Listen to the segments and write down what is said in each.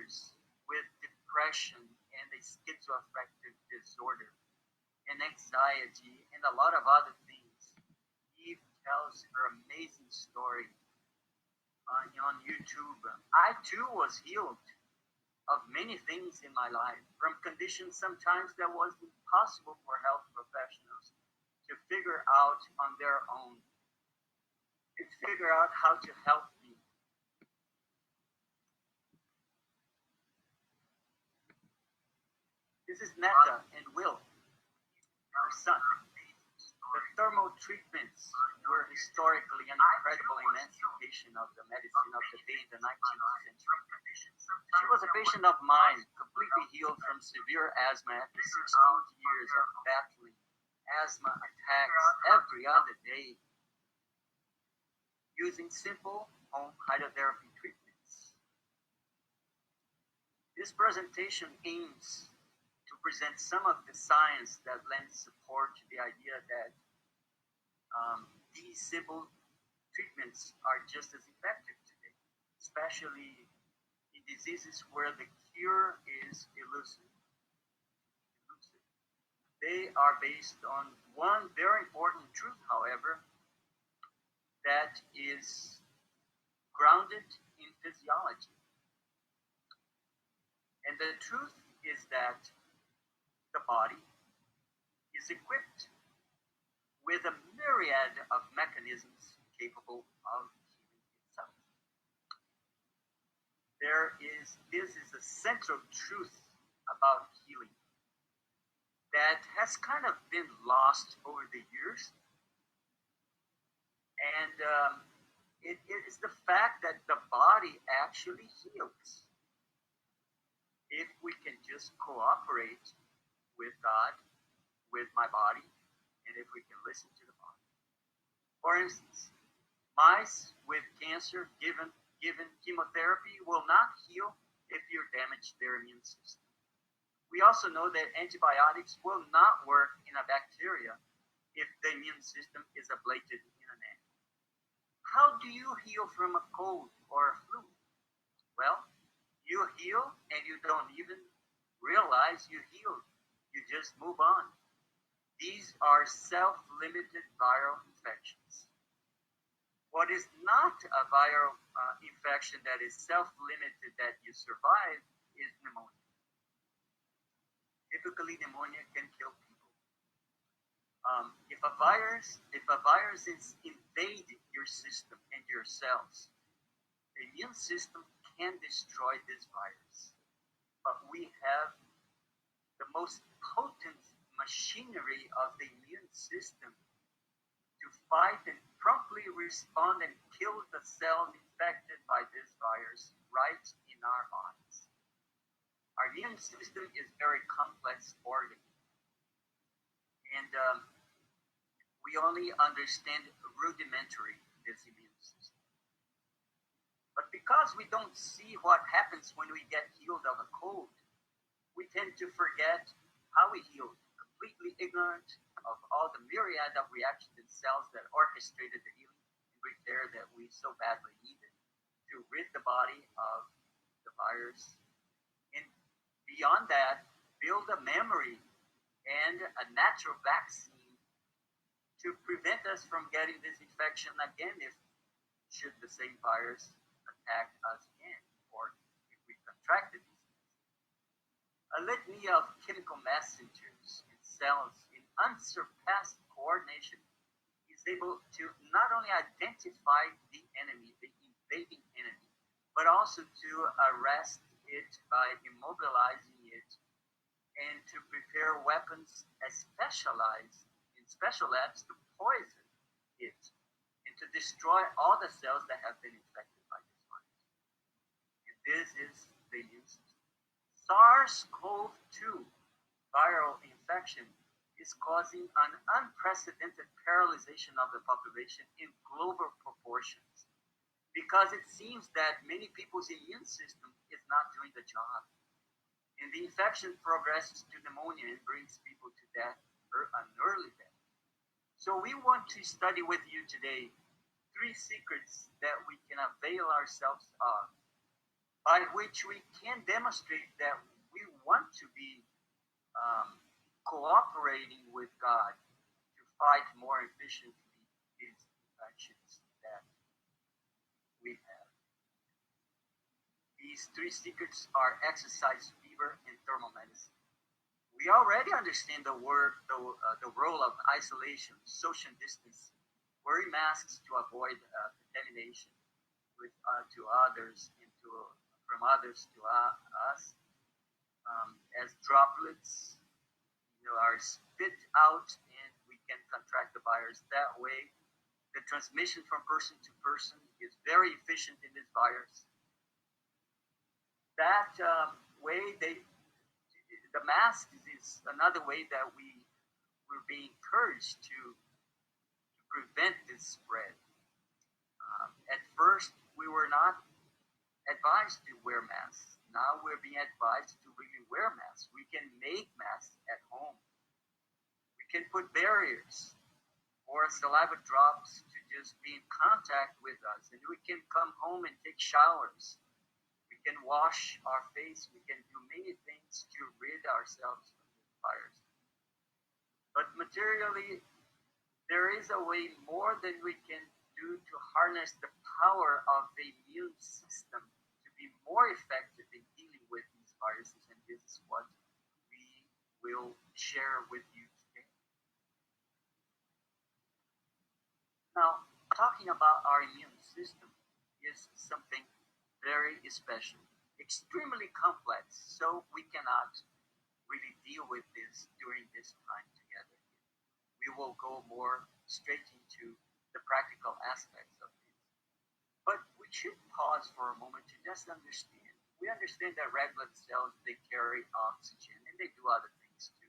sufferers with depression and a schizoaffective disorder and anxiety and a lot of other things. Eve tells her amazing story on YouTube. I too was healed of many things in my life, from conditions sometimes that was impossible for health professionals to figure out on their own, to figure out how to help me. This is Netta and Will, her son. The thermal treatments were historically an incredible emancipation of the medicine of the day in the 19th century. She was a patient of mine, completely healed from severe asthma after 16 years of battling asthma attacks every other day using simple home hydrotherapy treatments. This presentation aims to present some of the science that lends support to the idea that these simple treatments are just as effective today, especially in diseases where the cure is elusive. They are based on one very important truth, however, that is grounded in physiology. And the truth is that the body is equipped with a myriad of mechanisms capable of healing itself. This is a central truth about healing that has kind of been lost over the years. And it is the fact that the body actually heals if we can just cooperate with God, with my body, and if we can listen to the body. For instance, mice with cancer given chemotherapy will not heal if you damage their immune system. We also know that antibiotics will not work in a bacteria if the immune system is ablated in an ant. How do you heal from a cold or a flu? Well, you heal and you don't even realize you healed. You just move on. These are self-limited viral infections. What is not a viral infection that is self-limited that you survive is pneumonia. Typically, pneumonia can kill people. If a virus is invading your system and your cells, the immune system can destroy this virus. But we have the most potent machinery of the immune system to fight and promptly respond and kill the cells infected by this virus right in our bodies. Our immune system is a very complex organ, and we only understand rudimentary this immune system. But because we don't see what happens when we get healed of a cold, we tend to forget how we healed, completely ignorant of all the myriad of reactions in cells that orchestrated the healing and repair that we so badly needed to rid the body of the virus. And beyond that, build a memory and a natural vaccine to prevent us from getting this infection again should the same virus attack us again, or if we contracted these things. A litany of chemical messengers in cells in unsurpassed coordination is able to not only identify the enemy, the invading enemy, but also to arrest it by immobilizing it and to prepare weapons as specialized in special labs to poison it and to destroy all the cells that have been infected by this virus. And this is the immune system. SARS-CoV-2 viral infection is causing an unprecedented paralyzation of the population in global proportions because it seems that many people's immune system is not doing the job. And the infection progresses to pneumonia and brings people to death, or an early death. So we want to study with you today 3 secrets that we can avail ourselves of by which we can demonstrate that we want to be um, cooperating with God to fight more efficiently these infections that we have. These three secrets are exercise, fever, and thermal medicine. We already understand the role of isolation, social distance, wearing masks to avoid contamination to others and from others to us, as droplets, are spit out, and we can contract the virus that way. The transmission from person to person is very efficient in this virus. That way, the mask is another way that we're being encouraged to prevent this spread. At first, we were not advised to wear masks. Now we're being advised to really wear masks. We can make masks at home. We can put barriers or saliva drops to just be in contact with us. And we can come home and take showers. We can wash our face. We can do many things to rid ourselves from the virus. But materially, there is a way more than we can do to harness the power of the immune system to be more effective in dealing with these viruses. And this is what we will share with you today. Now, talking about our immune system is something very special, extremely complex, so we cannot really deal with this during this time together. We will go more straight into the practical aspects of this. But we should pause for a moment to just understand. We understand that red blood cells, they carry oxygen, and they do other things too.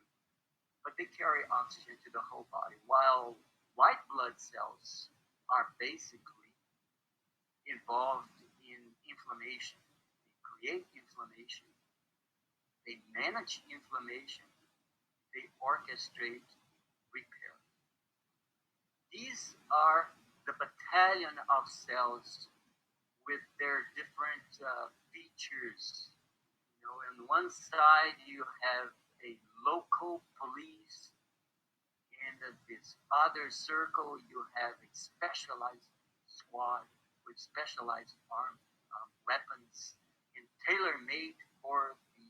But they carry oxygen to the whole body, while white blood cells are basically involved in inflammation. They create inflammation. They manage inflammation. They orchestrate repair. These are the battalion of cells with their different features. On one side you have a local police, and in this other circle you have a specialized squad with specialized armed weapons and tailor-made for the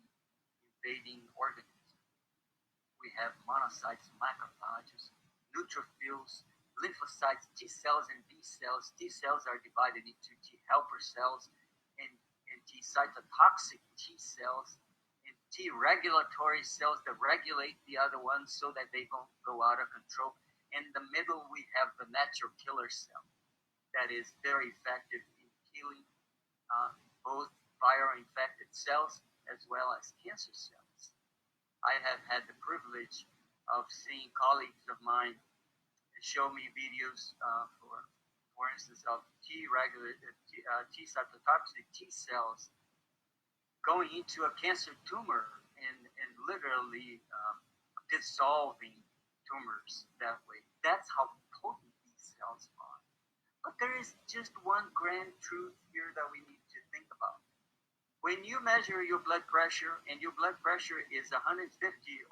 invading organism. We have monocytes, macrophages, neutrophils, lymphocytes, T cells, and B cells. T cells are divided into T helper cells and T cytotoxic T cells and T regulatory cells that regulate the other ones so that they don't go out of control. In the middle, we have the natural killer cell that is very effective in killing both viral-infected cells as well as cancer cells. I have had the privilege of seeing colleagues of mine show me videos, for instance, of T cytotoxic T cells going into a cancer tumor and literally dissolving tumors that way. That's how potent these cells are. But there is just one grand truth here that we need to think about. When you measure your blood pressure and your blood pressure is 150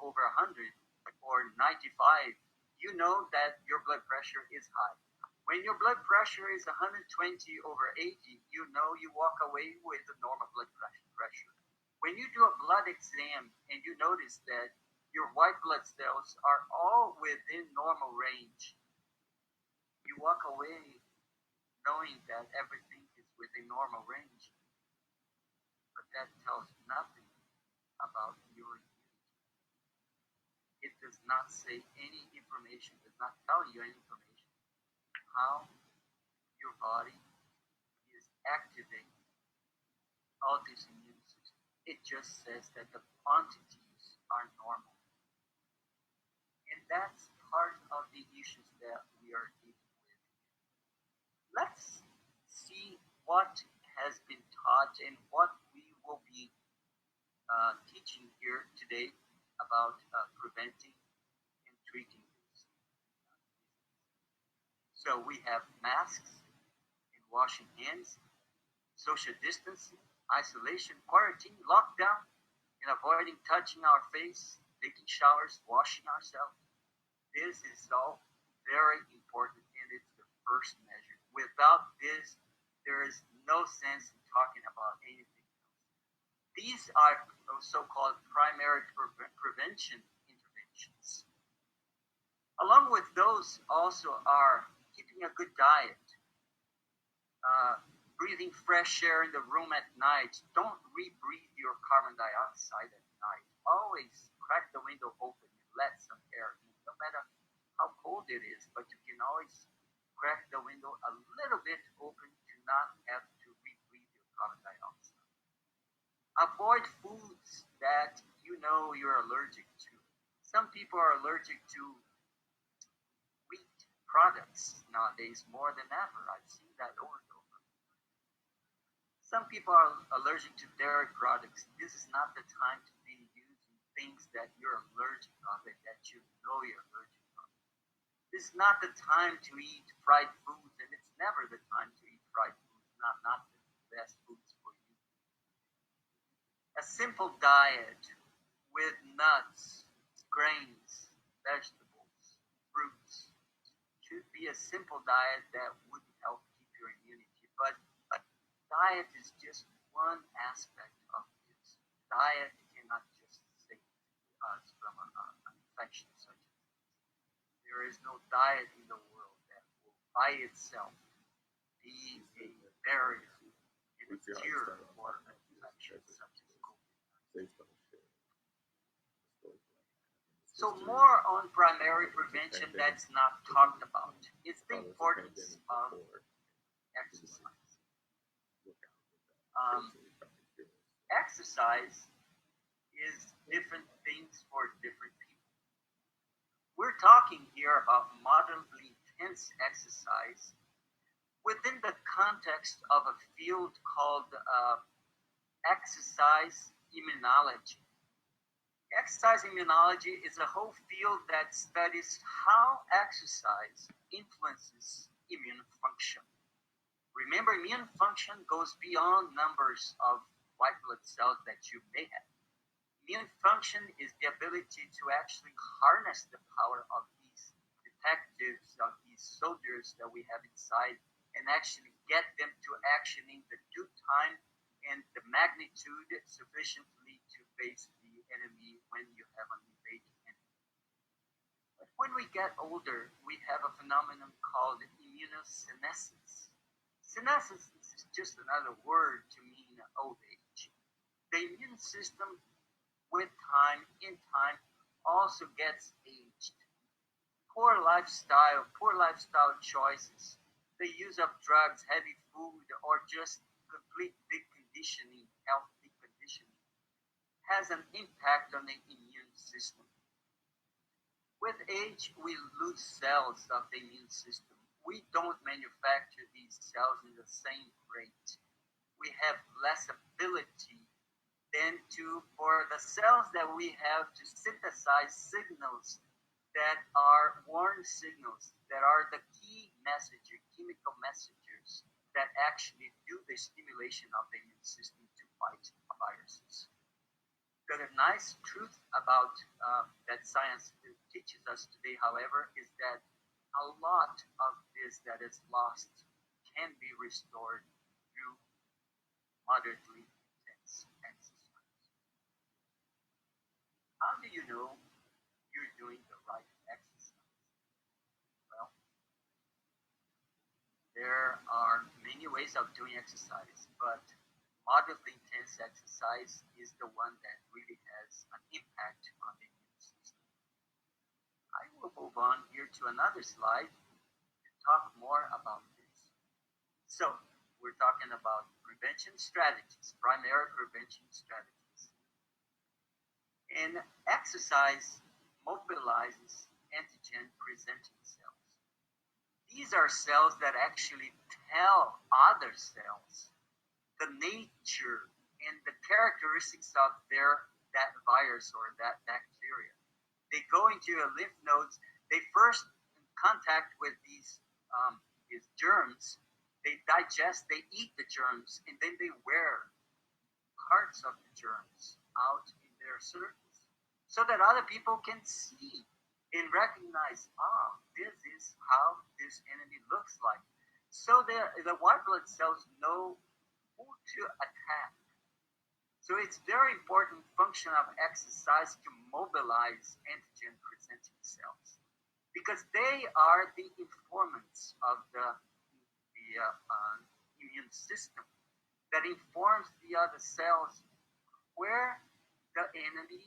over 100 or 95, you know that your blood pressure is high. When your blood pressure is 120 over 80, you know you walk away with a normal blood pressure. When you do a blood exam and you notice that your white blood cells are all within normal range, you walk away knowing that everything is within normal range. But that tells nothing about your immunity. It does not say any information, does not tell you any information how your body is activating all this immune system. It just says that the quantities are normal. And that's part of the issues that we are dealing with. Let's see what has been taught and what we will be teaching here today about preventing and treating this. So we have masks and washing hands, social distancing, isolation, quarantine, lockdown, and avoiding touching our face, taking showers, washing ourselves. This is all very important, and it's the first measure. Without this, there is no sense in talking about anything else. These are so-called primary prevention interventions. Along with those also are keeping a good diet, uh, breathing fresh air in the room at night. Don't rebreathe your carbon dioxide at night. Always crack the window open and let some air in, no matter how cold it is, but you can always crack the window a little bit open to not have to rebreathe your carbon dioxide. Avoid foods that you know you're allergic to. Some people are allergic to wheat products nowadays more than ever. I've seen that over and over. Some people are allergic to dairy products. This is not the time to be using things that you're allergic of and that you know you're allergic of. This is not the time to eat fried foods, and it's never the time to eat fried foods, not the best foods for you. A simple diet with nuts, grains, vegetables, fruits should be a simple diet that would help keep your immunity. But diet is just one aspect of this. Diet cannot just save us from an infection such as this. There is no diet in the world that will by itself be a barrier and a cure for an infection such as COVID. So more on primary prevention that's not talked about is the importance of exercise. Um, Exercise is different things for different people. We're talking here about moderately intense exercise within the context of a field called exercise immunology. Exercise immunology is a whole field that studies how exercise influences immune function. Remember, immune function goes beyond numbers of white blood cells that you may have. Immune function is the ability to actually harness the power of these detectives, of these soldiers that we have inside, and actually get them to action in the due time and the magnitude sufficiently to face the enemy when you have an invading enemy. But when we get older, we have a phenomenon called immunosenescence. Senescence is just another word to mean old age. The immune system, with time, in time, also gets aged. Poor lifestyle choices, the use of drugs, heavy food, or just complete deconditioning, health deconditioning, has an impact on the immune system. With age, we lose cells of the immune system. We don't manufacture these cells in the same rate. We have less ability than for the cells that we have to synthesize signals that are warning signals, that are the key messenger, chemical messengers that actually do the stimulation of the immune system to fight viruses. The nice truth about that science teaches us today, however, is that a lot of this that is lost can be restored through moderately intense exercise. How do you know you're doing the right exercise? Well, there are many ways of doing exercise, but moderately intense exercise is the one that really has an impact on the immune system. I will move on here to another slide to talk more about this. So, we're talking about prevention strategies, primary prevention strategies. And exercise mobilizes antigen presenting cells. These are cells that actually tell other cells the nature and the characteristics of that virus or that bacteria. They go into your lymph nodes. They first contact with these germs. They digest. They eat the germs, and then they wear parts of the germs out in their surface so that other people can see and recognize, this is how this enemy looks like. So the white blood cells know who to attack. So it's very important function of exercise to mobilize antigen presenting cells because they are the informants of the immune system that informs the other cells where the enemy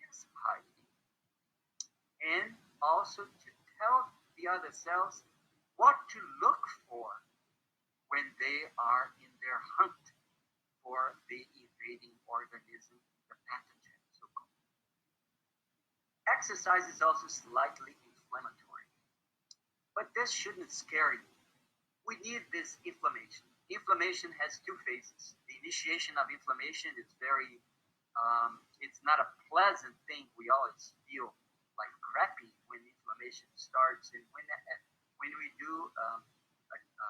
is hiding, and also to tell the other cells what to look for when they are in their hunt for the invading organism, the pathogen, so-called. Exercise is also slightly inflammatory, but this shouldn't scare you. We need this inflammation. Inflammation has two phases. The initiation of inflammation is it's not a pleasant thing. We always feel like crappy when inflammation starts, and when we do a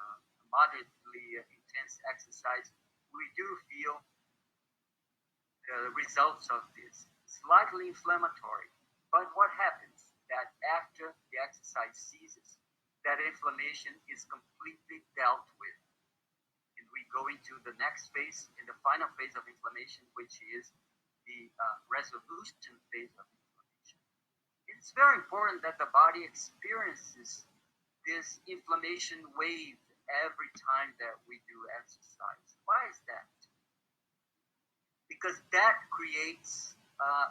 moderately intense exercise, we do feel the results of this. Slightly inflammatory, but what happens that after the exercise ceases, that inflammation is completely dealt with. And we go into the next phase, in the final phase of inflammation, which is the resolution phase of inflammation. It's very important that the body experiences this inflammation wave every time that we do exercise. Why is that? Because that creates a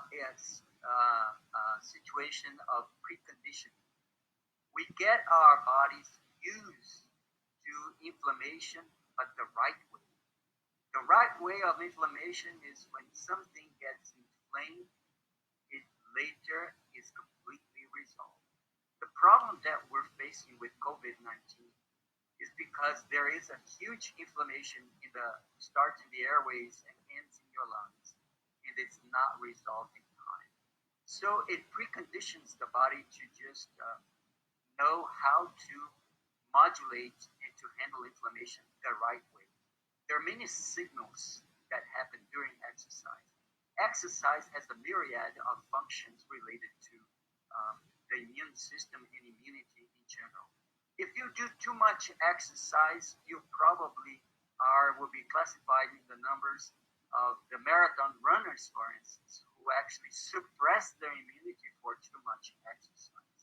situation of preconditioning. We get our bodies used to inflammation, but the right way. The right way of inflammation is when something gets inflamed, it later is completely resolved. The problem that we're facing with COVID-19 is because there is a huge inflammation starts in the airways and ends in your lungs, and it's not resolved in time. So it preconditions the body to just know how to modulate and to handle inflammation the right way. There are many signals that happen during exercise. Exercise has a myriad of functions related to the immune system and immunity in general. If you do too much exercise, you probably will be classified in the numbers of the marathon runners, for instance, who actually suppress their immunity for too much exercise.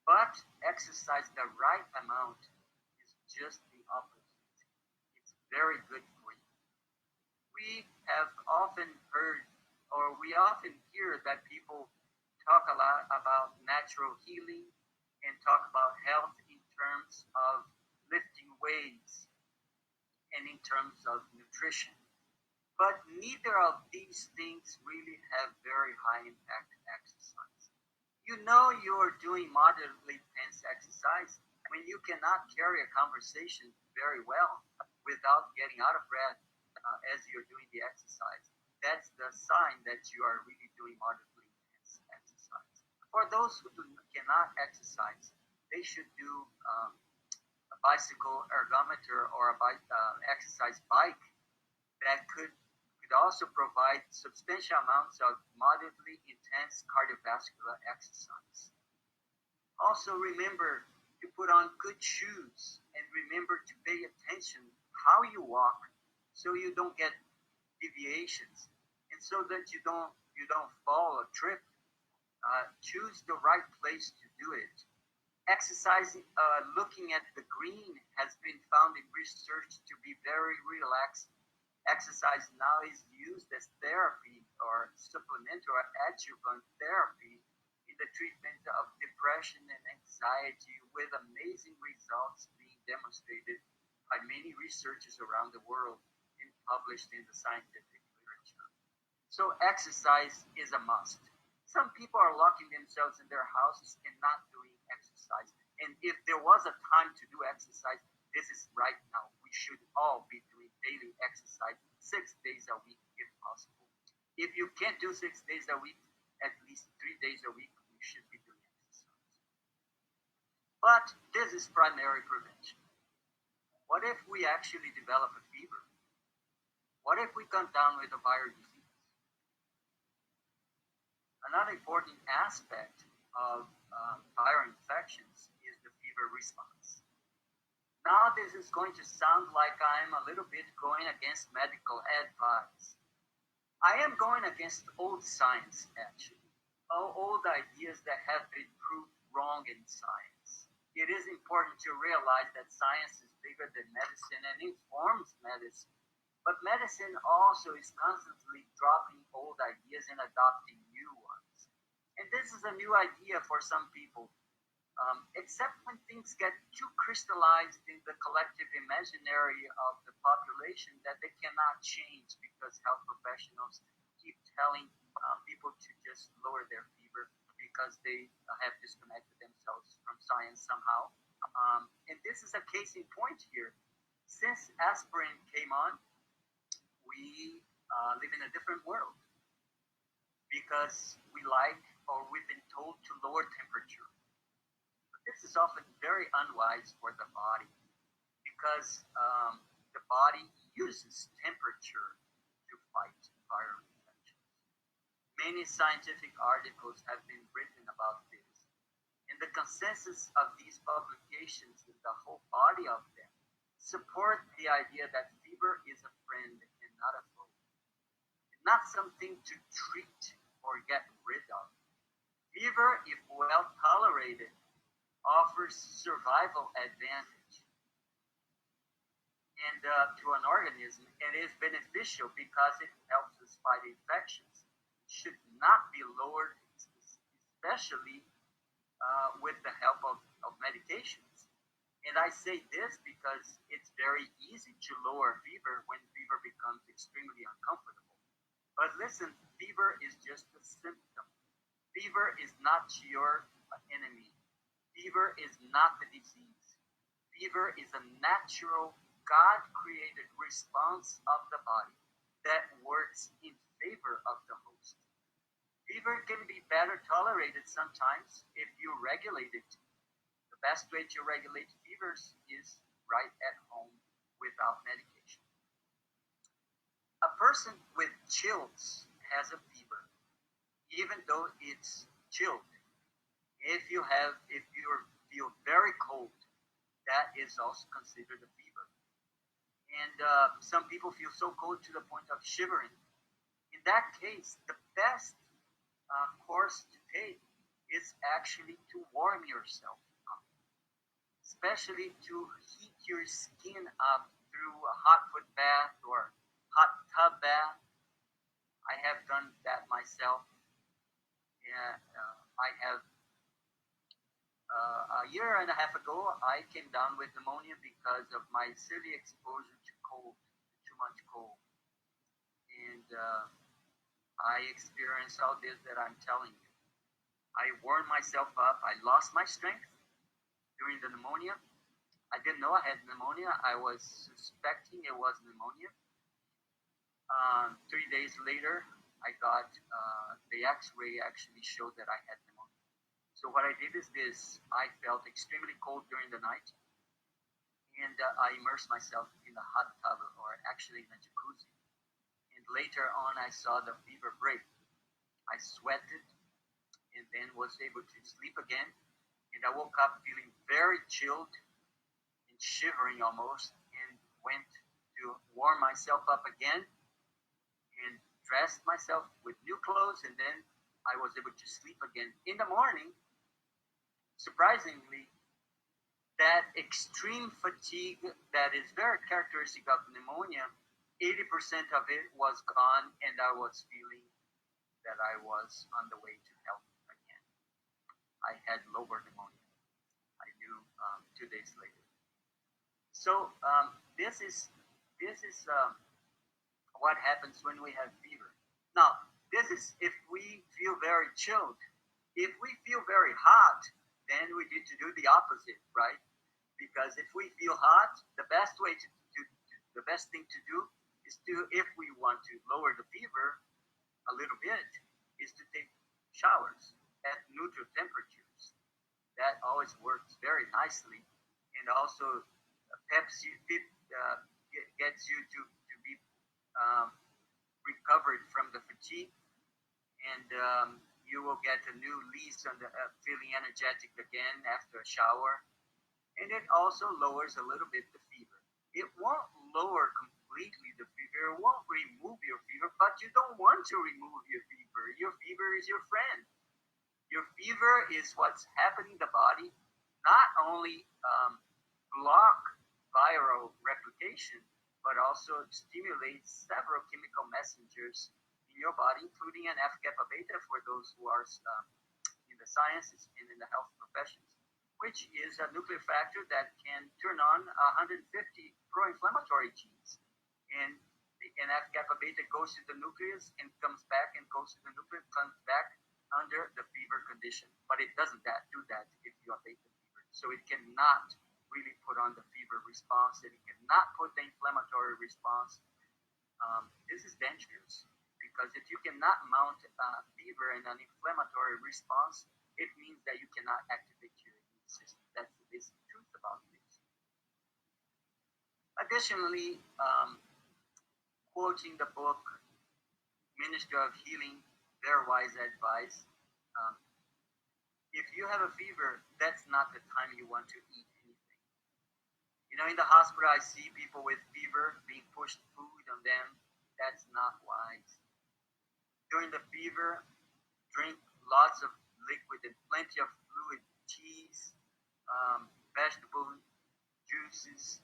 But exercise the right amount is just the opposite. It's very good for you. We have often heard, or we often hear that people talk a lot about natural healing and talk about health in terms of lifting weights and in terms of nutrition. But neither of these things really have very high impact exercise. You know you're doing moderately intense exercise when you cannot carry a conversation very well without getting out of breath as you're doing the exercise. That's the sign that you are really doing moderately intense exercise. For those who cannot exercise, they should do a bicycle ergometer or a exercise bike that could also provide substantial amounts of moderately intense cardiovascular exercise. Also remember to put on good shoes and remember to pay attention how you walk so you don't get deviations and so that you don't fall or trip. Choose the right place to do it. Exercising, looking at the green has been found in research to be very relaxing. Exercise now is used as therapy or supplement or adjuvant therapy in the treatment of depression and anxiety, with amazing results being demonstrated by many researchers around the world and published in the scientific literature. So exercise is a must. Some people are locking themselves in their houses and not doing exercise. And if there was a time to do exercise, this is right now. We should all be doing daily exercise 6 days a week if possible. If you can't do 6 days a week, at least 3 days a week, you should be doing exercise. But this is primary prevention. What if we actually develop a fever? What if we come down with a viral disease? Another important aspect of viral infections is the fever response. Now, this is going to sound like I'm a little bit going against medical advice. I am going against old science, actually. Old ideas that have been proved wrong in science. It is important to realize that science is bigger than medicine and informs medicine. But medicine also is constantly dropping old ideas and adopting new ones. And this is a new idea for some people, except when things get too crystallized in the collective imaginary of the population that they cannot change because health professionals keep telling people to just lower their fever because they have disconnected themselves from science somehow. And this is a case in point here. Since aspirin came on, we live in a different world because we like or we've been told to lower temperature. But this is often very unwise for the body because the body uses temperature to fight viral infections. Many scientific articles have been written about this, and the consensus of these publications and the whole body of them support the idea that fever is a friend and not a foe, and not something to treat or get rid of. Fever, if well tolerated, offers survival advantage. And to an organism, it is beneficial because it helps us fight infections. It should not be lowered, especially with the help of medications. And I say this because it's very easy to lower fever when fever becomes extremely uncomfortable. But listen, fever is just a symptom. Fever is not your enemy. Fever is not the disease. Fever is a natural, God-created response of the body that works in favor of the host. Fever can be better tolerated sometimes if you regulate it. The best way to regulate fevers is right at home without medication. A person with chills has a fever, even though it's chilled. If you feel very cold, that is also considered a fever. And some people feel so cold to the point of shivering. In that case, the best course to take is actually to warm yourself up, especially to heat your skin up through a hot foot bath or hot tub bath. I have done that myself. Yeah, I have a year and a half ago, I came down with pneumonia because of my severe exposure to cold, too much cold. And I experienced all this that I'm telling you. I warmed myself up. I lost my strength during the pneumonia. I didn't know I had pneumonia. I was suspecting it was pneumonia. 3 days later, I got the x-ray actually showed that I had pneumonia. So what I did is this. I felt extremely cold during the night, and I immersed myself in a hot tub, or actually in a jacuzzi. And later on, I saw the fever break. I sweated and then was able to sleep again. And I woke up feeling very chilled and shivering almost, and went to warm myself up again and dressed myself with new clothes, and then I was able to sleep again. In the morning, surprisingly, that extreme fatigue that is very characteristic of pneumonia, 80% of it was gone, and I was feeling that I was on the way to health again. I had lower pneumonia. I knew 2 days later. So this is what happens when we have fever. Now, this is if we feel very chilled. If we feel very hot, then we need to do the opposite, right? Because if we feel hot, the best thing to do is to, if we want to lower the fever a little bit, is to take showers at neutral temperatures. That always works very nicely, and also gets you to be um, recovered from the fatigue, and you will get a new lease on the feeling energetic again after a shower. And it also lowers a little bit the fever. It won't lower completely the fever, it won't remove your fever, but you don't want to remove your fever. Your fever is your friend. Your fever is what's happening in the body, not only block viral replication, but also stimulates several chemical messengers in your body, including an F-kappa beta for those who are in the sciences and in the health professions, which is a nuclear factor that can turn on 150 pro-inflammatory genes. And F-kappa beta goes to the nucleus and comes back and goes to the nucleus, comes back under the fever condition. But it doesn't do that if you abate the fever. So it cannot really put on the fever response, and it cannot put the inflammatory response. This is dangerous because if you cannot mount fever and an inflammatory response, it means that you cannot activate your immune system. That's the basic truth about this. Additionally, quoting the book Ministry of Healing, their wise advice, if you have a fever, that's not the time you want to eat anything. You know, in the hospital, I see people with fever being pushed food on them. That's not wise. During the fever, drink lots of liquid and plenty of fluid, teas, vegetable juices,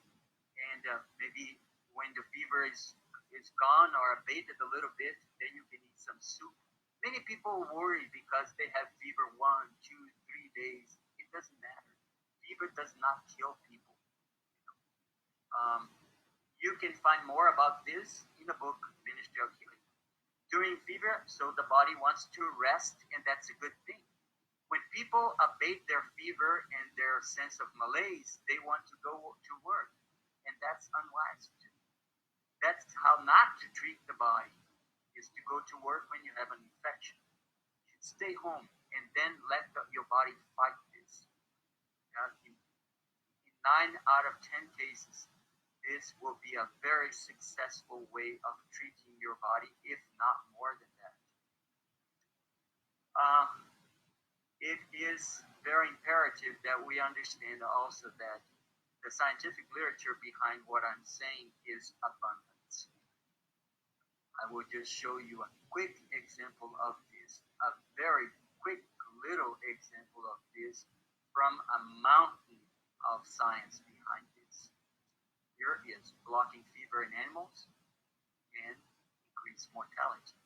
and maybe when the fever is gone or abated a little bit, then you can eat some soup. Many people worry because they have fever 1, 2, 3 days. It doesn't matter. Fever does not kill people. You can find more about this in the book Ministry of Healing. During fever, so the body wants to rest, and that's a good thing. When people abate their fever and their sense of malaise, they want to go to work, and that's unwise too. That's how not to treat the body, is to go to work when you have an infection. You should stay home and then let your body fight this. In 9 out of 10 cases, this will be a very successful way of treating your body, if not more than that. It is very imperative that we understand also that the scientific literature behind what I'm saying is abundance. I will just show you a quick example of this, a very quick little example of this from a mountain of science behind this. Here is blocking fever in animals and increased mortality.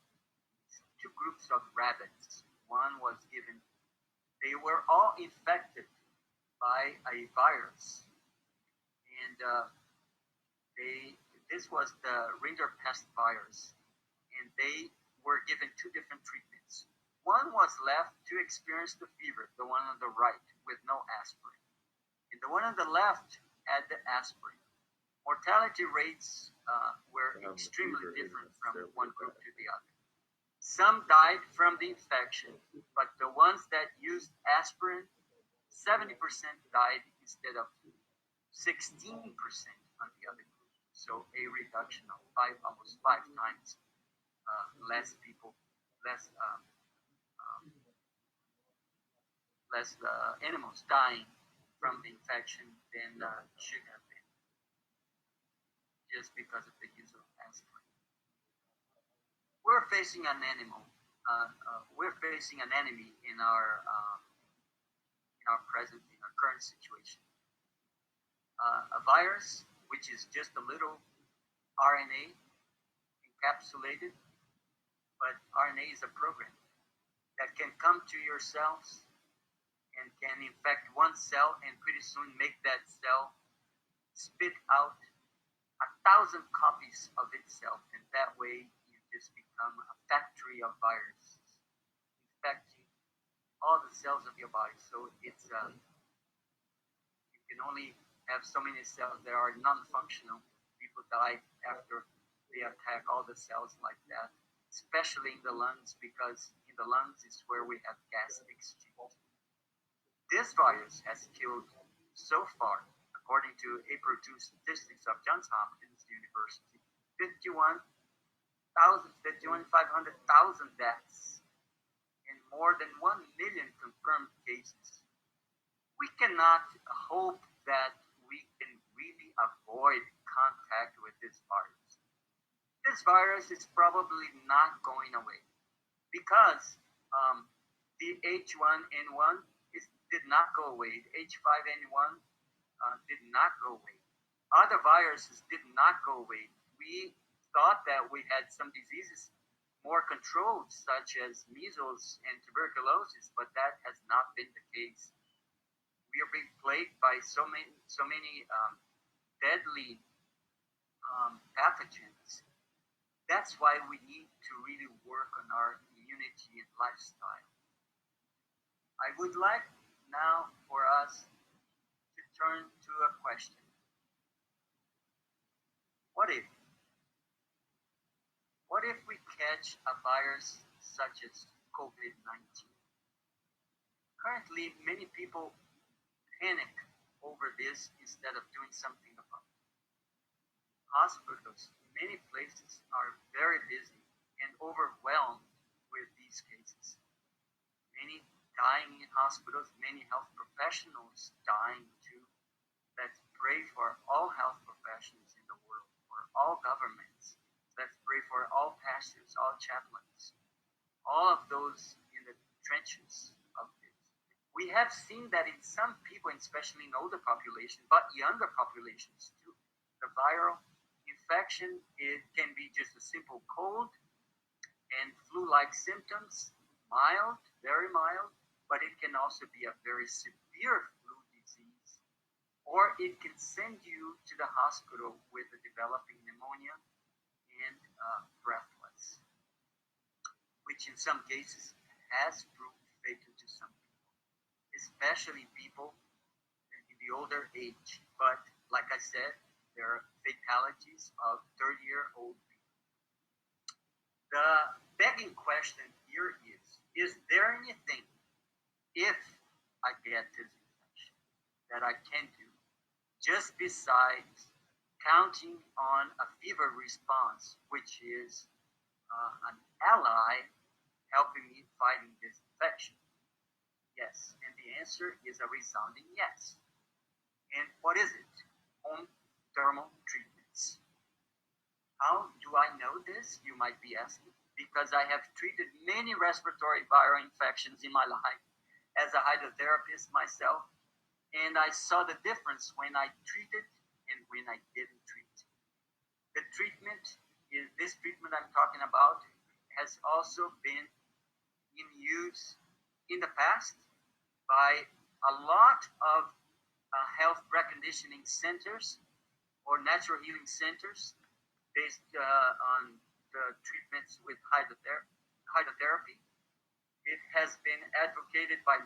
Two groups of rabbits. One was given, they were all infected by a virus. And this was the Rinderpest virus. And they were given 2 different treatments. One was left to experience the fever, the one on the right, with no aspirin. And the one on the left had the aspirin. Mortality rates were extremely different from one group to the other. Some died from the infection, but the ones that used aspirin, 70% died instead of 16% on the other group. So a reduction of almost 5 times less people, less animals dying from the infection than should have been, just because of the use of aspirin. We're facing an animal. We're facing an enemy in our current situation. A virus, which is just a little RNA encapsulated, but RNA is a program that can come to your cells and can infect one cell and pretty soon make that cell spit out 1,000 copies of itself, and that way you just become a factory of viruses, infecting all the cells of your body. So it's you can only have so many cells that are non-functional. People die after they attack all the cells like that, especially in the lungs, because in the lungs is where we have gas exchange. This virus has killed so far, according to April 2 statistics of Johns Hopkins University, 51 51,500,000 deaths, and more than 1 million confirmed cases. We cannot hope that we can really avoid contact with this virus. This virus is probably not going away because the H1N1 did not go away. The H5N1 did not go away. Other viruses did not go away. We thought that we had some diseases more controlled, such as measles and tuberculosis, but that has not been the case. We are being plagued by so many deadly pathogens. That's why we need to really work on our immunity and lifestyle. I would like now for us to turn to a question. What if? What if we catch a virus such as COVID-19? Currently, many people panic over this instead of doing something about it. Hospitals in many places are very busy and overwhelmed with these cases. Many dying in hospitals, many health professionals dying too. Let's pray for all health professionals in the world, for all governments. Let's pray for all pastors, all chaplains, all of those in the trenches of this. We have seen that in some people, especially in older population, but younger populations too, the viral infection, it can be just a simple cold and flu-like symptoms, mild, very mild, but it can also be a very severe flu disease, or it can send you to the hospital with a developing pneumonia and breathless, which in some cases has proved fatal to some people, especially people in the older age. But like I said, there are fatalities of 30-year-old people. The begging question here is there anything, if I get this infection, that I can do just besides counting on a fever response, which is an ally helping me fighting this infection? Yes, and the answer is a resounding yes. And what is it? Home thermal treatments. How do I know this? You might be asking. Because I have treated many respiratory viral infections in my life as a hydrotherapist myself, and I saw the difference when I treated and when I didn't treat. The treatment, this treatment I'm talking about, has also been in use in the past by a lot of health reconditioning centers or natural healing centers based on the treatments with hydrotherapy. It has been advocated by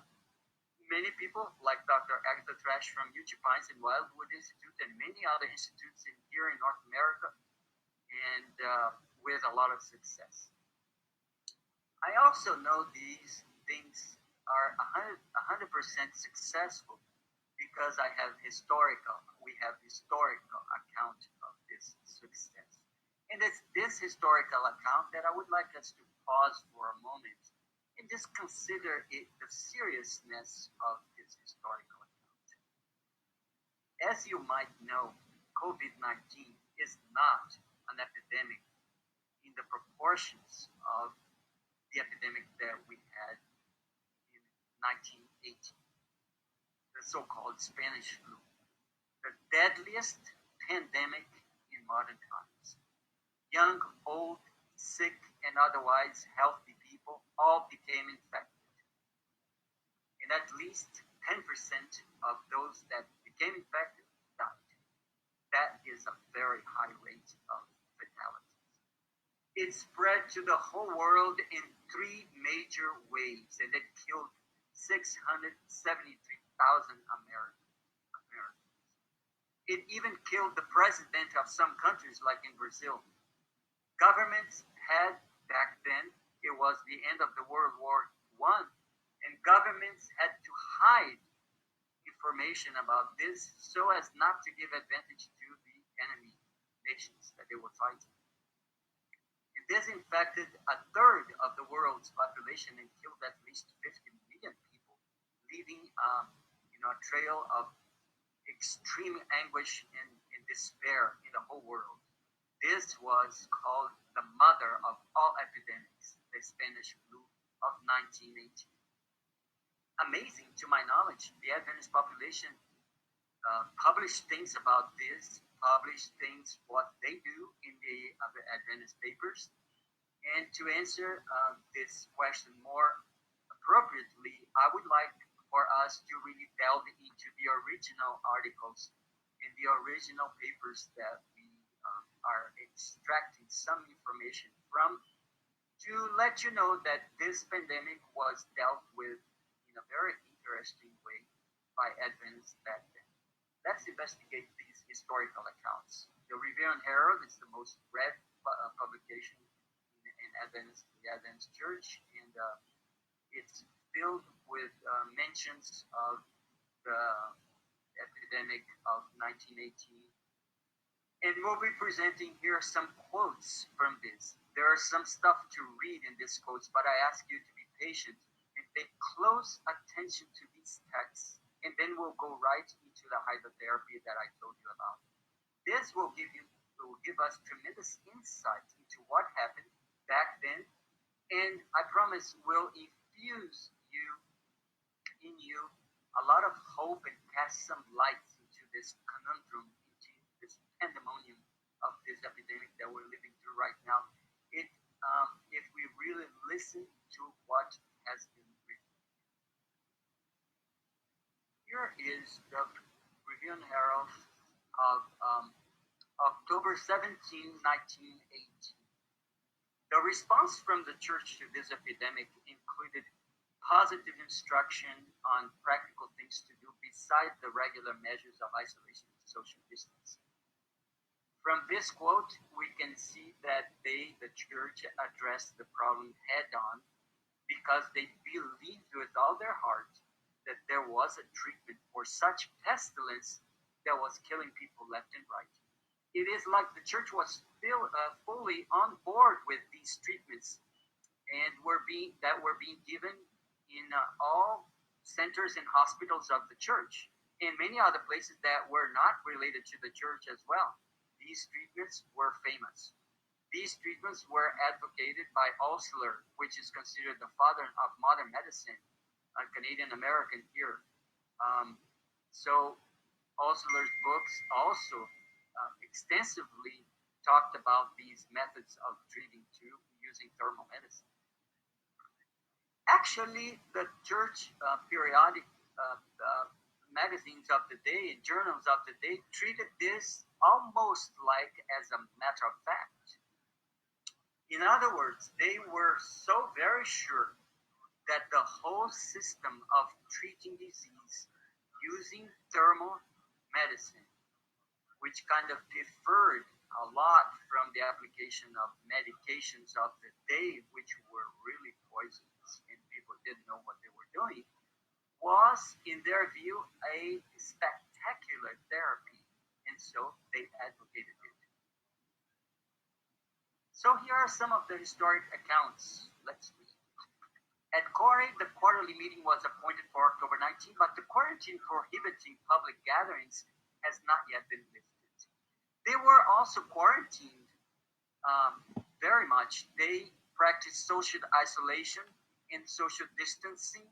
many people like Dr. Agatha Trash from UC Pines and Wildwood Institute and many other institutes here in North America, and with a lot of success. I also know these things are 100% successful because we have historical account of this success. And it's this historical account that I would like us to pause for a moment and just consider the seriousness of this historical account. As you might know, COVID-19 is not an epidemic in the proportions of the epidemic that we had in 1918, the so-called Spanish flu, the deadliest pandemic in modern times. Young, old, sick, and otherwise healthy people all became infected. And at least 10% of those that became infected died. That is a very high rate of fatalities. It spread to the whole world in 3 major waves, and it killed 673,000 Americans. It even killed the president of some countries, like in Brazil. Governments had, back then, it was the end of the World War I, and governments had to hide information about this so as not to give advantage to the enemy nations that they were fighting. This infected a third of the world's population and killed at least 50 million people, leaving a trail of extreme anguish and despair in the whole world. This was called the mother of all epidemics, the Spanish flu of 1918. Amazing, to my knowledge, the Adventist population published things about this, published things what they do in the Adventist papers. And to answer this question more appropriately, I would like for us to really delve into the original articles and the original papers that we are extracting some information from to let you know that this pandemic was dealt with in a very interesting way by Adventists back then. Let's investigate these historical accounts. The Review and Herald is the most read publication in the Adventist Church, and it's filled with mentions of the epidemic of 1918. And we'll be presenting here some quotes from this. There are some stuff to read in these quotes, but I ask you to be patient and pay close attention to these texts, and then we'll go right into the hydrotherapy that I told you about. This will give us tremendous insight into what happened back then, and I promise will infuse in you a lot of hope and cast some light into this conundrum, into this pandemonium of this epidemic that we're living through right now. If we really listen to what has been written. Here is the Review and Herald of October 17, 1918. The response from the church to this epidemic included positive instruction on practical things to do besides the regular measures of isolation and social distancing. From this quote, we can see that the church, addressed the problem head on because they believed with all their heart that there was a treatment for such pestilence that was killing people left and right. It is like the church was still fully on board with these treatments and were being given in all centers and hospitals of the church and many other places that were not related to the church as well. These treatments were famous. These treatments were advocated by Osler, which is considered the father of modern medicine, a Canadian American here. So Osler's books also extensively talked about these methods of treating too, using thermal medicine. Actually, the church periodic magazines of the day and journals of the day treated this almost like as a matter of fact. In other words, they were so very sure that the whole system of treating disease using thermal medicine, which kind of differed a lot from the application of medications of the day, which were really poisonous and people didn't know what they were doing, was, in their view, a spectacular therapy, and so they advocated it. So here are some of the historic accounts. Let's read. At Corey, the quarterly meeting was appointed for October 19, but the quarantine prohibiting public gatherings has not yet been lifted. They were also quarantined very much. They practiced social isolation and social distancing.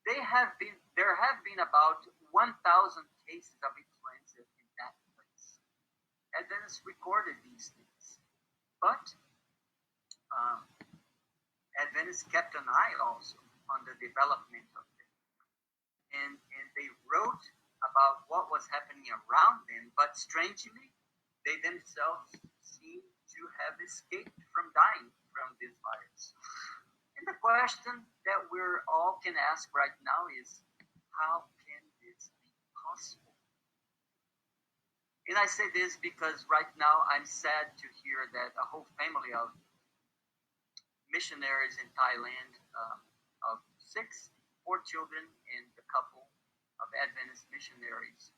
There have been about 1,000 cases of influenza in that place. Adventists recorded these things, but Adventists kept an eye also on the development of them, and they wrote about what was happening around them. But strangely, they themselves seem to have escaped from dying from this virus. And the question that we're all can ask right now is, how can this be possible? And I say this because right now I'm sad to hear that a whole family of missionaries in Thailand, of 4 children and a couple of Adventist missionaries,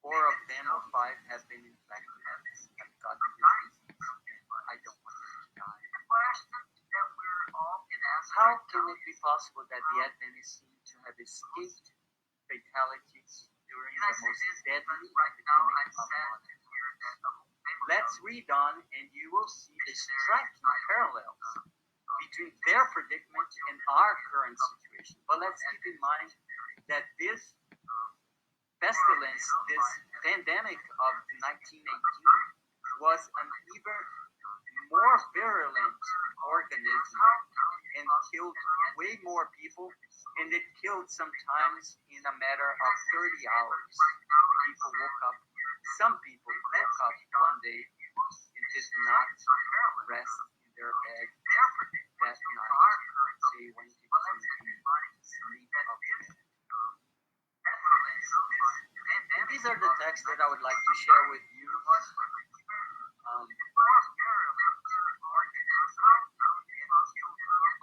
4 of them or 5 have been infected, have gotten disease. it be possible that the Adventists seem to have escaped fatalities during the most deadly epidemic of modern times? Let's read on, and you will see the striking parallels between their predicament and our current situation. But let's keep in mind that this pestilence, this pandemic of 1918, was an even more virulent organism and killed way more people, and it killed sometimes in a matter of 30 hours. People woke up, some people woke up one day and did not rest in their bed that night. They went into sleep of the dead. And these are the texts that I would like to share with you.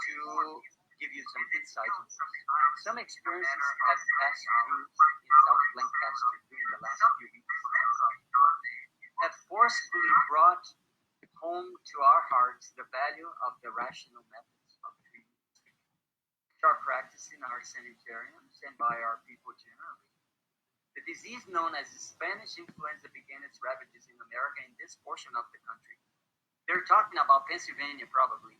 To give you some insight. Some experiences have passed through in South Lancaster during the last few weeks have forcefully brought home to our hearts the value of the rational methods of treatment which are practiced in our sanitariums and by our people generally. The disease known as Spanish influenza began its ravages in America in this portion of the country. They're talking about Pennsylvania, probably.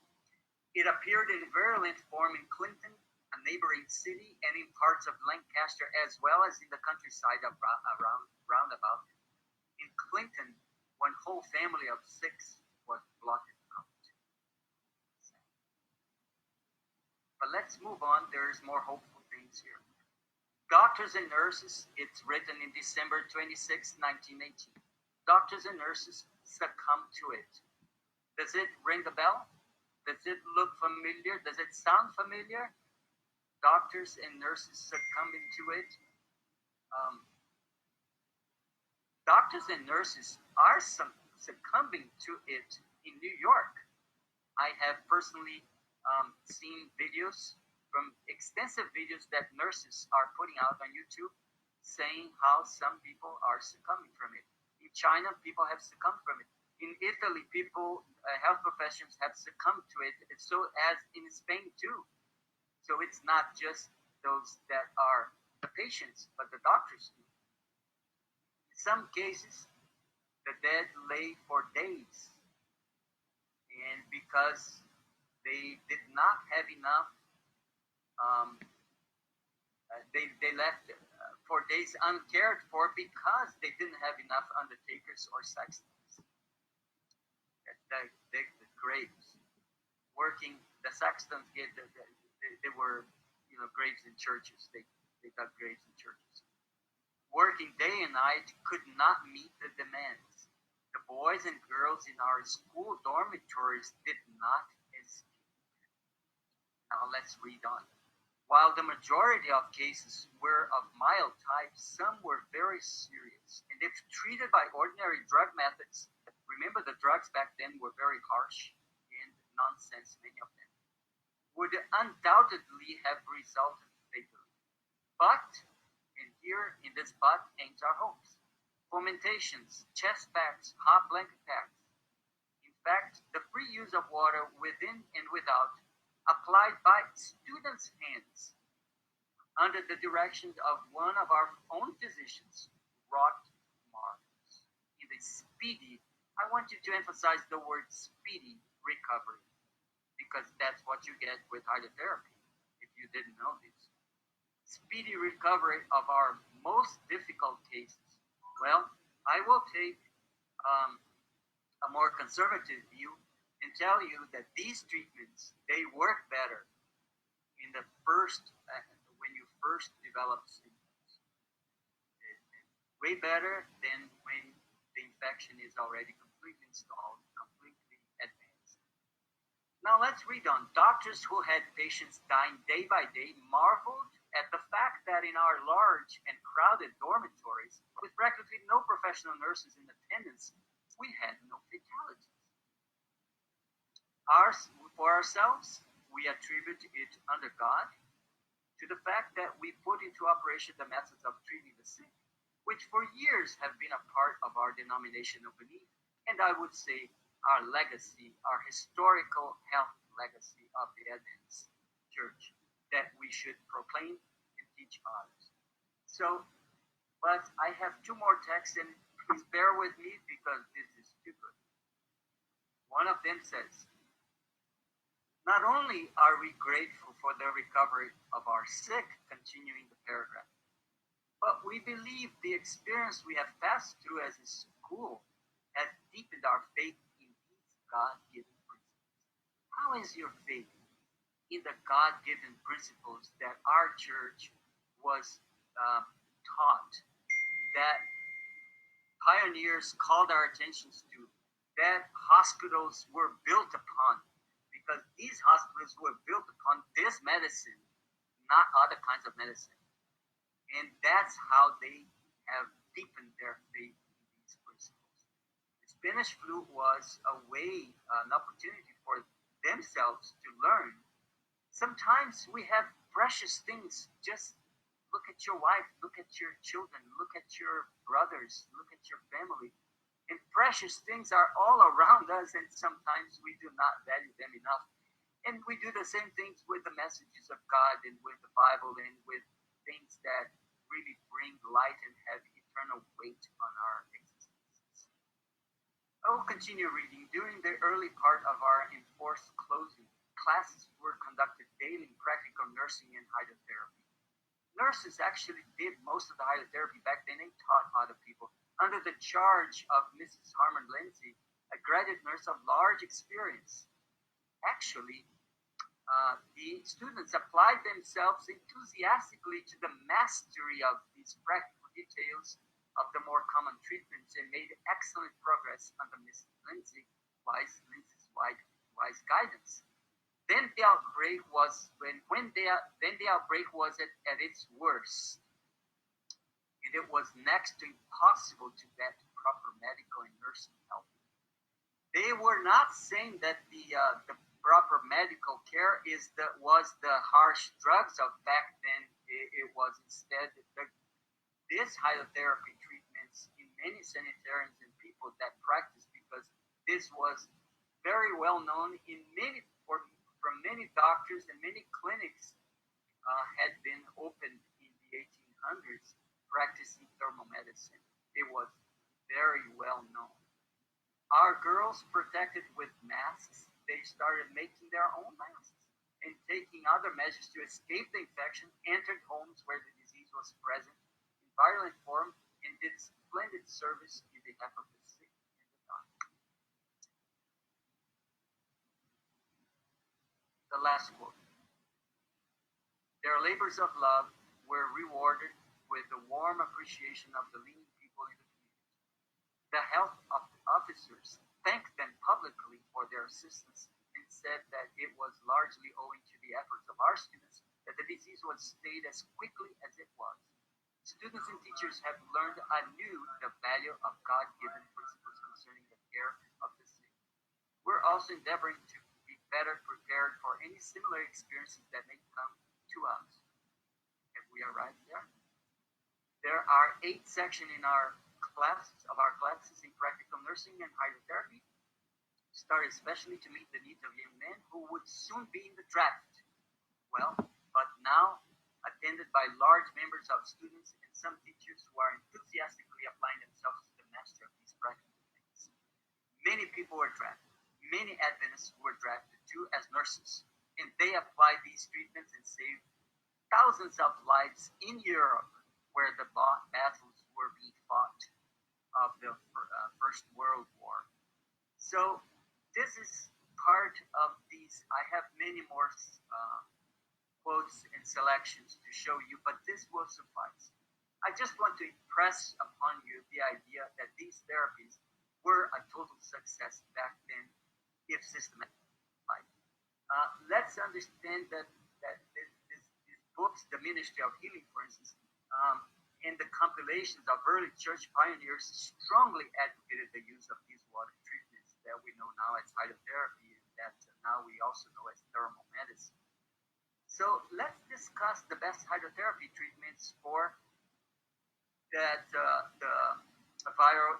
It appeared in virulent form in Clinton, a neighboring city, and in parts of Lancaster, as well as in the countryside roundabout. In Clinton, one whole family of 6 was blotted out. But let's move on. There's more hopeful things here. Doctors and nurses, it's written in December 26, 1918. Doctors and nurses succumbed to it. Does it ring a bell? Does it look familiar? Does it sound familiar? Doctors and nurses succumbing to it. Doctors and nurses are succumbing to it in New York. I have personally seen videos, from extensive videos that nurses are putting out on YouTube, saying how some people are succumbing from it. In China, people have succumbed from it. In Italy, health professions have succumbed to it, so as in Spain too. So it's not just those that are the patients, but the doctors too. In some cases, the dead lay for days, and because they did not have enough, they left for days uncared for because they didn't have enough undertakers or sextons. The graves, working, the sextons they were, graves in churches. They dug graves in churches. Working day and night could not meet the demands. The boys and girls in our school dormitories did not escape. Now let's read on. While the majority of cases were of mild type, some were very serious, and if treated by ordinary drug methods, remember the drugs back then were very harsh and nonsense, many of them, would undoubtedly have resulted fatally. But, and here in this but hangs our hopes, fomentations, chest packs, hot blanket packs. In fact, the free use of water within and without, applied by students' hands under the direction of one of our own physicians, wrought marvels in the speedy, I want you to emphasize the word speedy recovery, because that's what you get with hydrotherapy, if you didn't know this. Speedy recovery of our most difficult cases. Well, I will take a more conservative view and tell you that these treatments, they work better in the first, when you first develop symptoms. Way better than when the infection is already completely installed, completely advanced. Now let's read on. Doctors who had patients dying day by day marveled at the fact that in our large and crowded dormitories, with practically no professional nurses in attendance, we had no fatalities. For ourselves, we attribute it under God to the fact that we put into operation the methods of treating the sick, which for years have been a part of our denomination of belief, and I would say our legacy, our historical health legacy of the Adventists church that we should proclaim and teach others. So, but I have two more texts, and please bear with me because this is too good. One of them says, not only are we grateful for the recovery of our sick, continuing the paragraph, but we believe the experience we have passed through as a school has deepened our faith in these God-given principles. How is your faith in the God-given principles that our church was taught, that pioneers called our attentions to, that hospitals were built upon, because these hospitals were built upon this medicine, not other kinds of medicine. And that's how they have deepened their faith in these principles. The Spanish flu was a way, an opportunity for themselves to learn. Sometimes we have precious things. Just look at your wife, look at your children, look at your brothers, look at your family. And precious things are all around us, and sometimes we do not value them enough. And we do the same things with the messages of God and with the Bible and with things that really bring light and have eternal weight on our existences. I will continue reading. During the early part of our enforced closing, classes were conducted daily in practical nursing and hydrotherapy. Nurses actually did most of the hydrotherapy back then and taught other people. Under the charge of Mrs. Harmon Lindsay, a graduate nurse of large experience. Actually, the students applied themselves enthusiastically to the mastery of these practical details of the more common treatments and made excellent progress under Mrs. Lindsay's wise guidance. Then the outbreak was the outbreak was at its worst, and it was next to impossible to get proper medical and nursing help. They were not saying that the proper medical care was the harsh drugs of back then. It was instead this hydrotherapy treatments in many sanitariums and people that practiced, because this was very well known in from many doctors, and many clinics had been opened in the 1800s practicing thermal medicine. It was very well known. Our girls, protected with masks, they started making their own masks and taking other measures to escape the infection, entered homes where the disease was present in virulent form, and did splendid service in behalf of the sick and the dying. The last quote. Their labors of love were rewarded with the warm appreciation of the leading people in the community. The health officers thanked them publicly for their assistance and said that it was largely owing to the efforts of our students that the disease was stayed as quickly as it was. Students and teachers have learned anew the value of God-given principles concerning the care of the sick. We're also endeavoring to be better prepared for any similar experiences that may come to us. Have we arrived there? There are 8 sections in our classes in practical nursing and hydrotherapy, started especially to meet the needs of young men who would soon be in the draft. Well, but now attended by large members of students and some teachers who are enthusiastically applying themselves to the master of these practical things. Many people were drafted. Many Adventists were drafted too as nurses, and they applied these treatments and saved thousands of lives in Europe, where the battles were being fought of the First World War. So this is part of these. I have many more quotes and selections to show you, but this will suffice. I just want to impress upon you the idea that these therapies were a total success back then, if systematic. Let's understand that these books, the Ministry of Healing, for instance, and the compilations of early church pioneers strongly advocated the use of these water treatments that we know now as hydrotherapy, and that now we also know as thermal medicine. So let's discuss the best hydrotherapy treatments for that the viral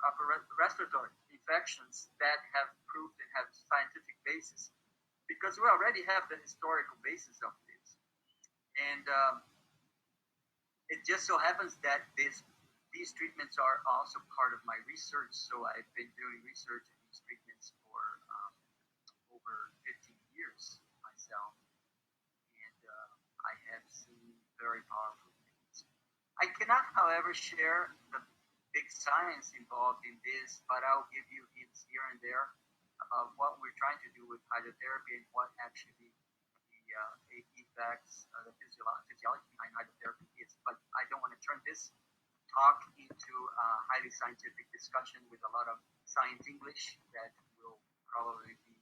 upper respiratory infections that have proved and have scientific basis. Because because we already have the historical basis of this. And it just so happens that these treatments are also part of my research. So I've been doing research in these treatments for over 15 years myself, and I have seen very powerful things. I cannot, however, share the big science involved in this, but I'll give you hints here and there about what we're trying to do with hydrotherapy and what actually the effects, the physiology behind hydrotherapy is. But I don't want to turn this talk into a highly scientific discussion with a lot of science English that will probably be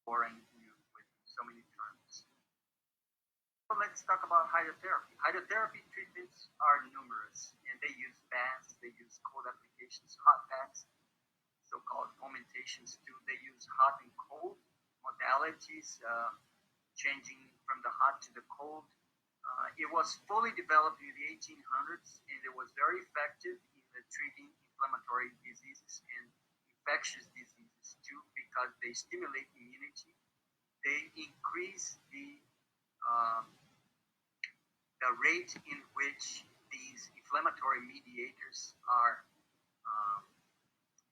boring you with so many terms. So let's talk about hydrotherapy. Hydrotherapy treatments are numerous, and they use baths, they use cold applications, hot baths, so-called fomentations too. They use hot and cold modalities, changing from the hot to the cold. It was fully developed in the 1800s, and it was very effective in treating inflammatory diseases and infectious diseases too, because they stimulate immunity. They increase the rate in which these inflammatory mediators are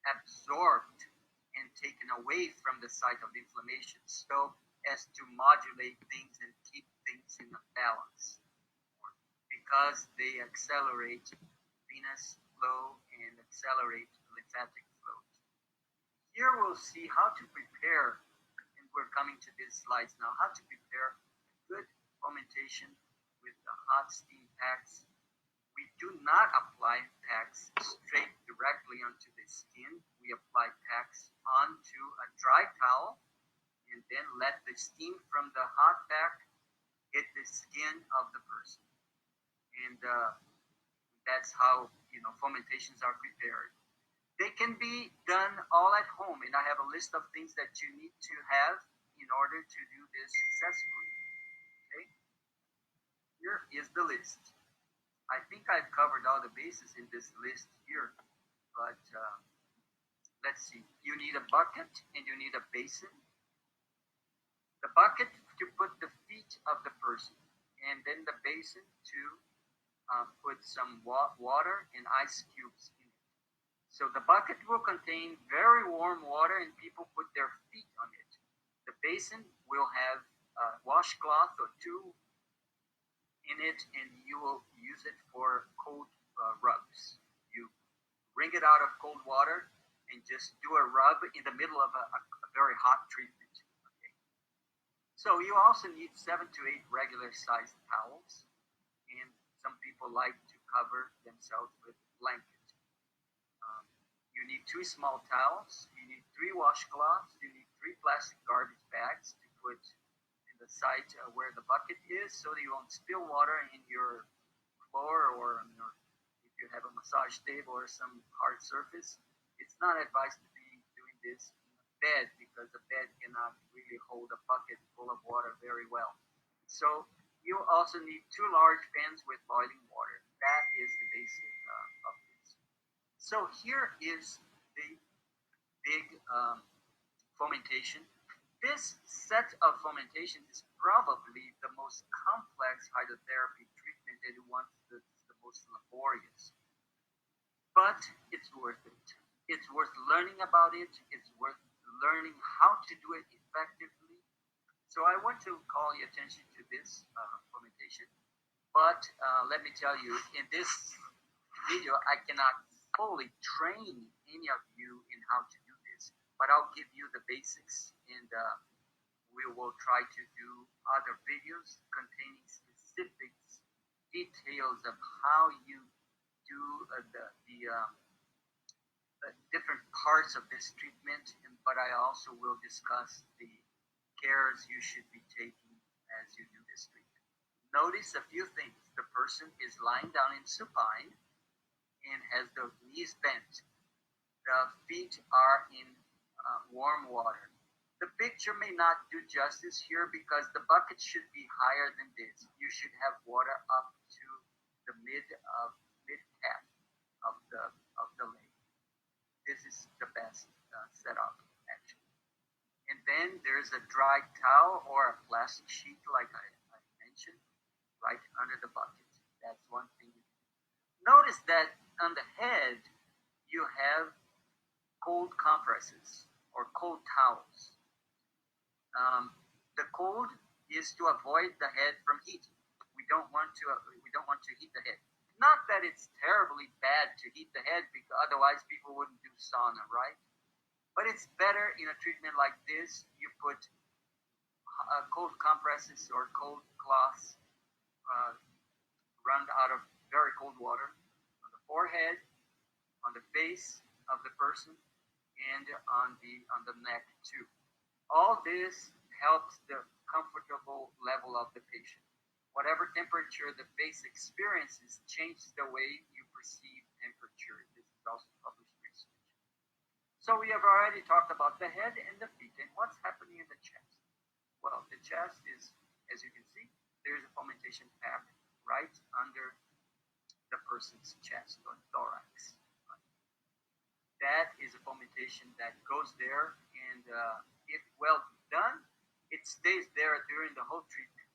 absorbed and taken away from the site of inflammation, so as to modulate things and keep things in a balance, because they accelerate venous flow and accelerate lymphatic flow. Here we'll see how to prepare, and we're coming to these slides now, how to prepare a good fomentation with the hot steam packs. We do not apply packs straight directly onto the skin. We apply packs onto a dry towel and then let the steam from the hot pack hit the skin of the person. And that's how fomentations are prepared. They can be done all at home, and I have a list of things that you need to have in order to do this successfully. Okay, here is the list. I think I've covered all the bases in this list here, but let's see. You need a bucket and you need a basin. The bucket to put the feet of the person, and then the basin to put some water and ice cubes in it. So the bucket will contain very warm water and people put their feet on it. The basin will have a washcloth or two in it, and you will use it for cold rubs. You wring it out of cold water and just do a rub in the middle of a very hot treatment. Okay. So you also need 7 to 8 regular sized towels, and some people like to cover themselves with blankets. You need 2 small towels, you need 3 washcloths, you need 3 plastic garbage bags to put in the site where the bucket is, so that you won't spill water in your floor, or if you have a massage table or some hard surface. It's not advised to be doing this in a bed, because the bed cannot really hold a bucket full of water very well. So you also need 2 large pans with boiling water. That is the basic of this. So here is the big fomentation. This set of fomentation is probably the most complex hydrotherapy treatment, and one that's the most laborious. But it's worth it. It's worth learning about it. It's worth learning how to do it effectively. So I want to call your attention to this fomentation. But let me tell you, in this video, I cannot fully train any of you in how to do this, but I'll give you the basics, and we will try to do other videos containing specific details of how you do the different parts of this treatment, but I also will discuss the cares you should be taking as you do this treatment. Notice a few things. The person is lying down in supine and has the knees bent. The feet are in warm water. The picture may not do justice here, because the bucket should be higher than this. You should have water up to the mid calf of the leg. This is the best setup, actually. And then then there's a dry towel or a plastic sheet, like I mentioned, right under the bucket. That's one thing. Notice that on the head, you have cold compresses or cold towels. The cold is to avoid the head from heating. We don't want to heat the head. Not that it's terribly bad to heat the head, because otherwise people wouldn't do sauna, right? But it's better in a treatment like this. You put cold compresses or cold cloths run out of very cold water on the forehead, on the face of the person, and on the neck too. All this helps the comfortable level of the patient. Whatever temperature the face experiences changes the way you perceive temperature. This is also published research. So we have already talked about the head and the feet, and what's happening in the chest. Well, the chest is, as you can see, there's a fomentation pack right under the person's chest or thorax. That is a fomentation that goes there, and if well done, it stays there during the whole treatment.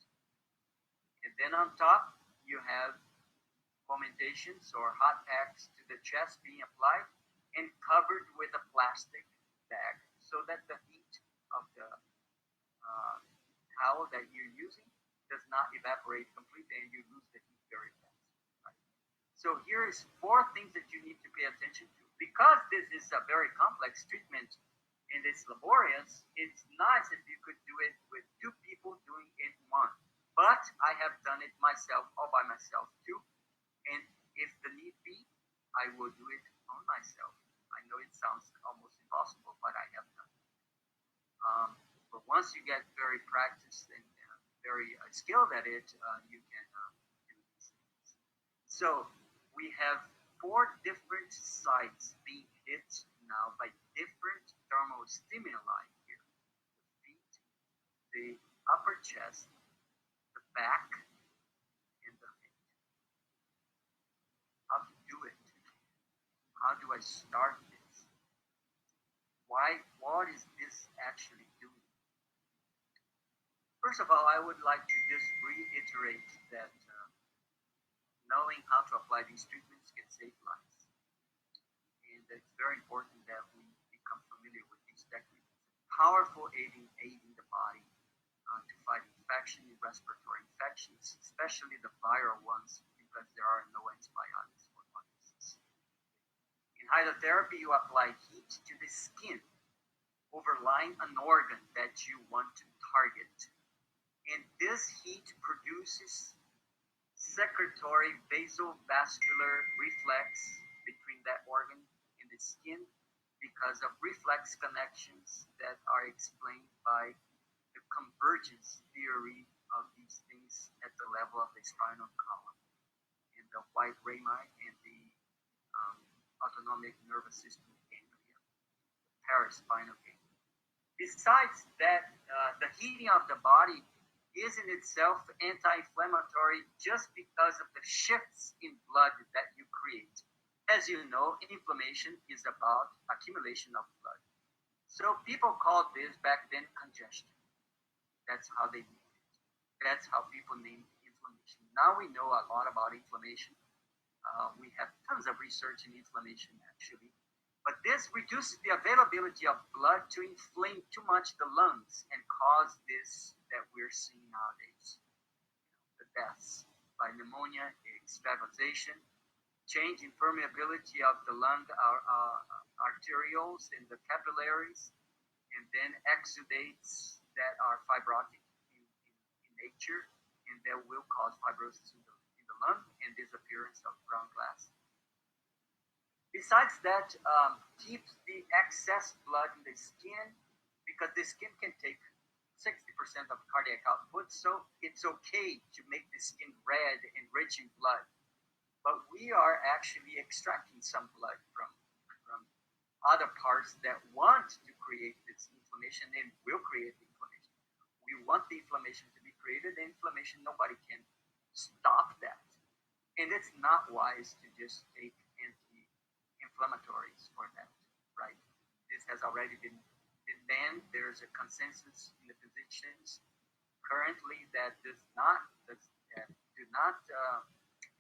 And then on top, you have fomentations or hot packs to the chest being applied and covered with a plastic bag so that the heat of the towel that you're using does not evaporate completely and you lose the heat very fast. Right? So here is 4 things that you need to pay attention to. Because this is a very complex treatment and it's laborious, it's nice if you could do it with 2 people doing it one. But I have done it myself, all by myself too. And if the need be, I will do it on myself. I know it sounds almost impossible, but I have done it. But once you get very practiced and very skilled at it, you can do these things. So we have 4 different sites being hit now by different thermal stimuli here. The feet, the upper chest, the back, and the head. How to do it? How do I start this? What is this actually doing? First of all, I would like to just reiterate that knowing how to apply these treatments can save lives. And it's very important that we become familiar with these techniques. Powerful aiding the body to fight infection, respiratory infections, especially the viral ones, because there are no antibiotics for viruses. In hydrotherapy, you apply heat to the skin, overlying an organ that you want to target. And this heat produces secretory vasovascular reflex between that organ and the skin because of reflex connections that are explained by the convergence theory of these things at the level of the spinal column and the white rami and the autonomic nervous system ganglia, paraspinal ganglia. Besides that, the heating of the body is in itself anti-inflammatory just because of the shifts in blood that you create. As you know, inflammation is about accumulation of blood. So people called this back then congestion. That's how they named it. That's how people named inflammation. Now we know a lot about inflammation. We have tons of research in inflammation actually. But this reduces the availability of blood to inflame too much the lungs and cause this that we're seeing nowadays. The deaths by pneumonia, extravasation, change in permeability of the lung arterioles and the capillaries, and then exudates that are fibrotic in nature, and that will cause fibrosis in the lung and disappearance of ground glass. Besides that, keeps the excess blood in the skin because the skin can take 60% of cardiac output, so it's okay to make the skin red and rich in blood. But we are actually extracting some blood from other parts that want to create this inflammation and will create the inflammation. We want the inflammation to be created. The inflammation, nobody can stop that. And it's not wise to just take anti-inflammatories for that, right? This has already been banned. There's there's a consensus in the physicians currently that do not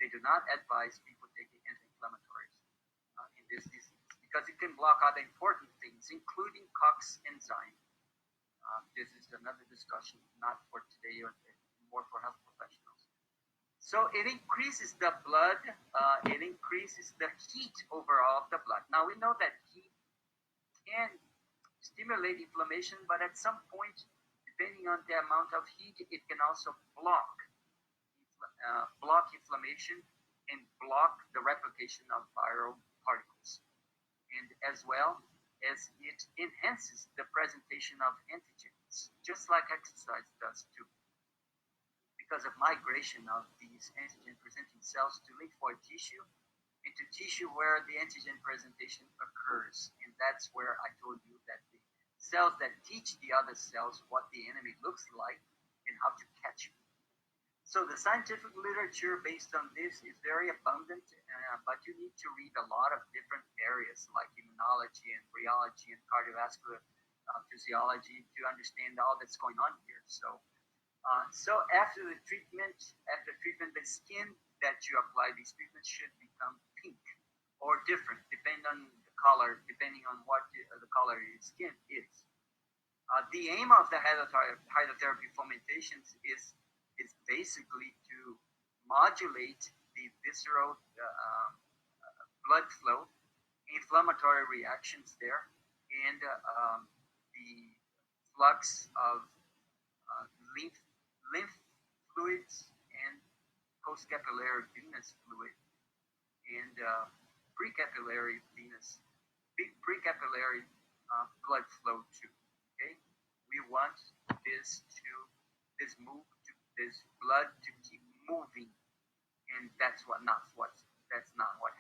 they do not advise people taking anti-inflammatories in this disease because it can block other important things, including COX enzyme. This is another discussion, not for today, or more for health professionals. So it increases the blood, it increases the heat overall of the blood. Now we know that heat can stimulate inflammation, but at some point, depending on the amount of heat, it can also block inflammation and block the replication of viral particles. And as well as it enhances the presentation of antigens, just like exercise does too, because of migration of these antigen-presenting cells to lymphoid tissue, into tissue where the antigen presentation occurs. And that's where I told you that the cells that teach the other cells what the enemy looks like and how to catch it. So the scientific literature based on this is very abundant, but you need to read a lot of different areas like immunology and rheology and cardiovascular physiology to understand all that's going on here. So after treatment, the skin that you apply these treatments should become pink or different, depending on the color, depending on what the color of your skin is. The aim of the hydrotherapy fomentations is basically to modulate the visceral blood flow, inflammatory reactions there, and the flux of lymph fluids and post-capillary venous fluid and precapillary blood flow too. Okay, we want this blood to keep moving, and that's not what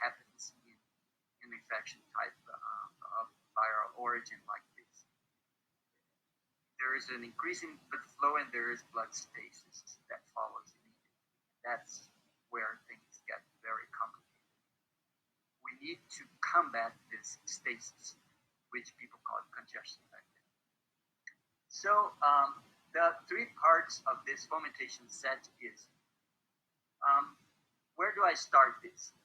happens in an infection type of viral origin like this. There is an increase in blood flow and there is blood stasis that follows immediately. That's where things get very complicated. We need to combat this stasis, which people call congestion back then. So the three parts of this fomentation set is, where do I start this?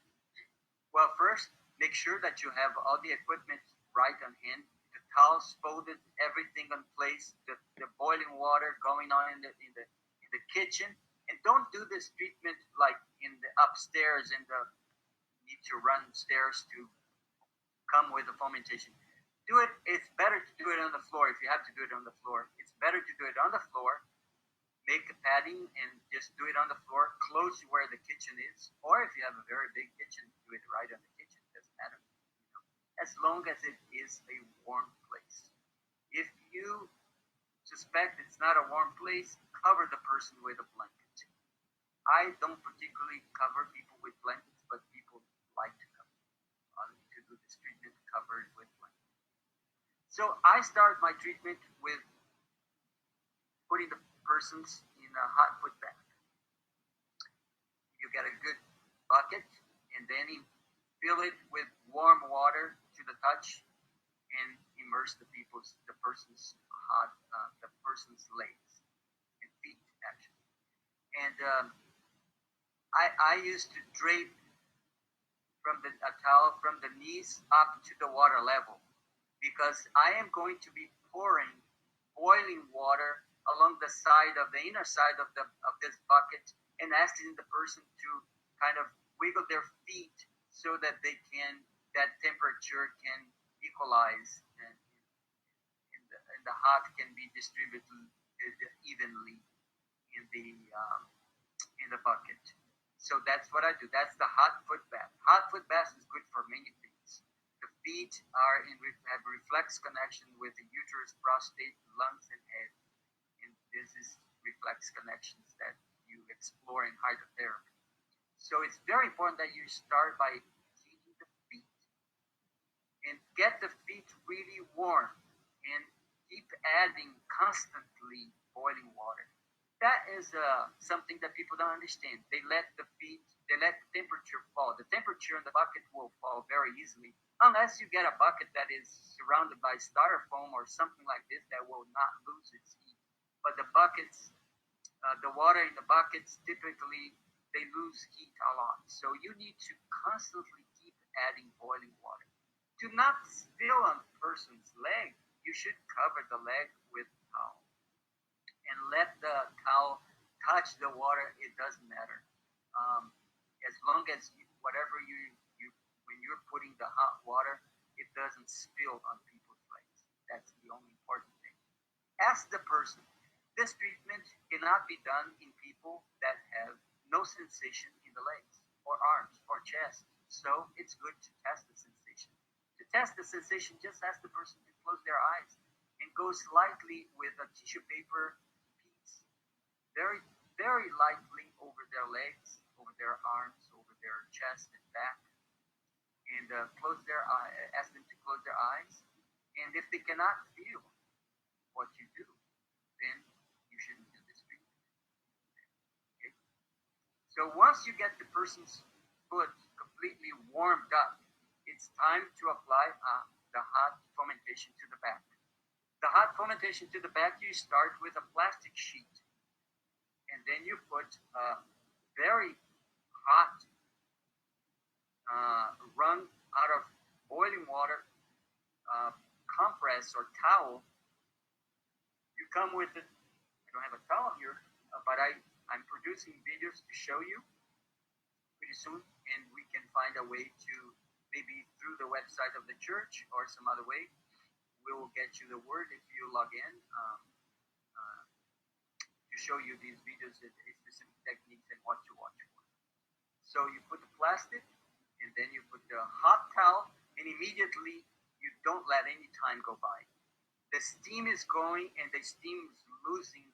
Well, first, make sure that you have all the equipment right on hand, the towels folded, everything in place, the boiling water going on in the kitchen, and don't do this treatment like in the upstairs and need to run stairs to come with the fomentation. It's better to do it on the floor if you have to do it on the floor. It's better to do it on the floor, make a padding and just do it on the floor, close where the kitchen is. Or if you have a very big kitchen, do it right on the kitchen, it doesn't matter. As long as it is a warm place. If you suspect it's not a warm place, cover the person with a blanket. I don't particularly cover people with blankets, but people like to do this treatment covered with blankets. So I start my treatment with putting the persons in a hot foot bath. You get a good bucket and then you fill it with warm water to the touch and immerse the person's legs and feet actually. And I used to drape a towel from the knees up to the water level, because I am going to be pouring boiling water along the inner side of this bucket and asking the person to kind of wiggle their feet so that that temperature can equalize and the hot can be distributed evenly in the bucket. So that's what I do. That's the hot foot bath. Hot foot bath is good for many things. The feet have reflex connection with the uterus, prostate, lungs, and head. And this is reflex connections that you explore in hydrotherapy. So it's very important that you start by heating the feet and get the feet really warm and keep adding constantly boiling water. That is something that people don't understand. They let the temperature fall. The temperature in the bucket will fall very easily unless you get a bucket that is surrounded by styrofoam or something like this that will not lose its heat. But the buckets, the water in the buckets, typically they lose heat a lot. So you need to constantly keep adding boiling water. To not spill on the person's leg, you should cover the leg with a towel and let the towel touch the water. It doesn't matter. Um, as long as whatever when you're putting the hot water, it doesn't spill on people's legs. That's the only important thing. Ask the person. This treatment cannot be done in people that have no sensation in the legs or arms or chest. So it's good to test the sensation. To test the sensation, just ask the person to close their eyes and go slightly with a tissue paper piece, very, very lightly over their legs, over their arms, over their chest and back, and close their eye. Ask them to close their eyes. And if they cannot feel what you do, then you shouldn't do this treatment. Okay? So once you get the person's foot completely warmed up, it's time to apply the hot fomentation to the back. The hot fomentation to the back, you start with a plastic sheet, and then you put a very hot run out of boiling water compress or towel. You come with it. I don't have a towel here, but I'm producing videos to show you pretty soon, and we can find a way to, maybe through the website of the church or some other way, we will get you the word if you log in to show you these videos and specific techniques and what to watch for. So you put the plastic, and then you put the hot towel, and immediately you don't let any time go by. The steam is going, and the steam is losing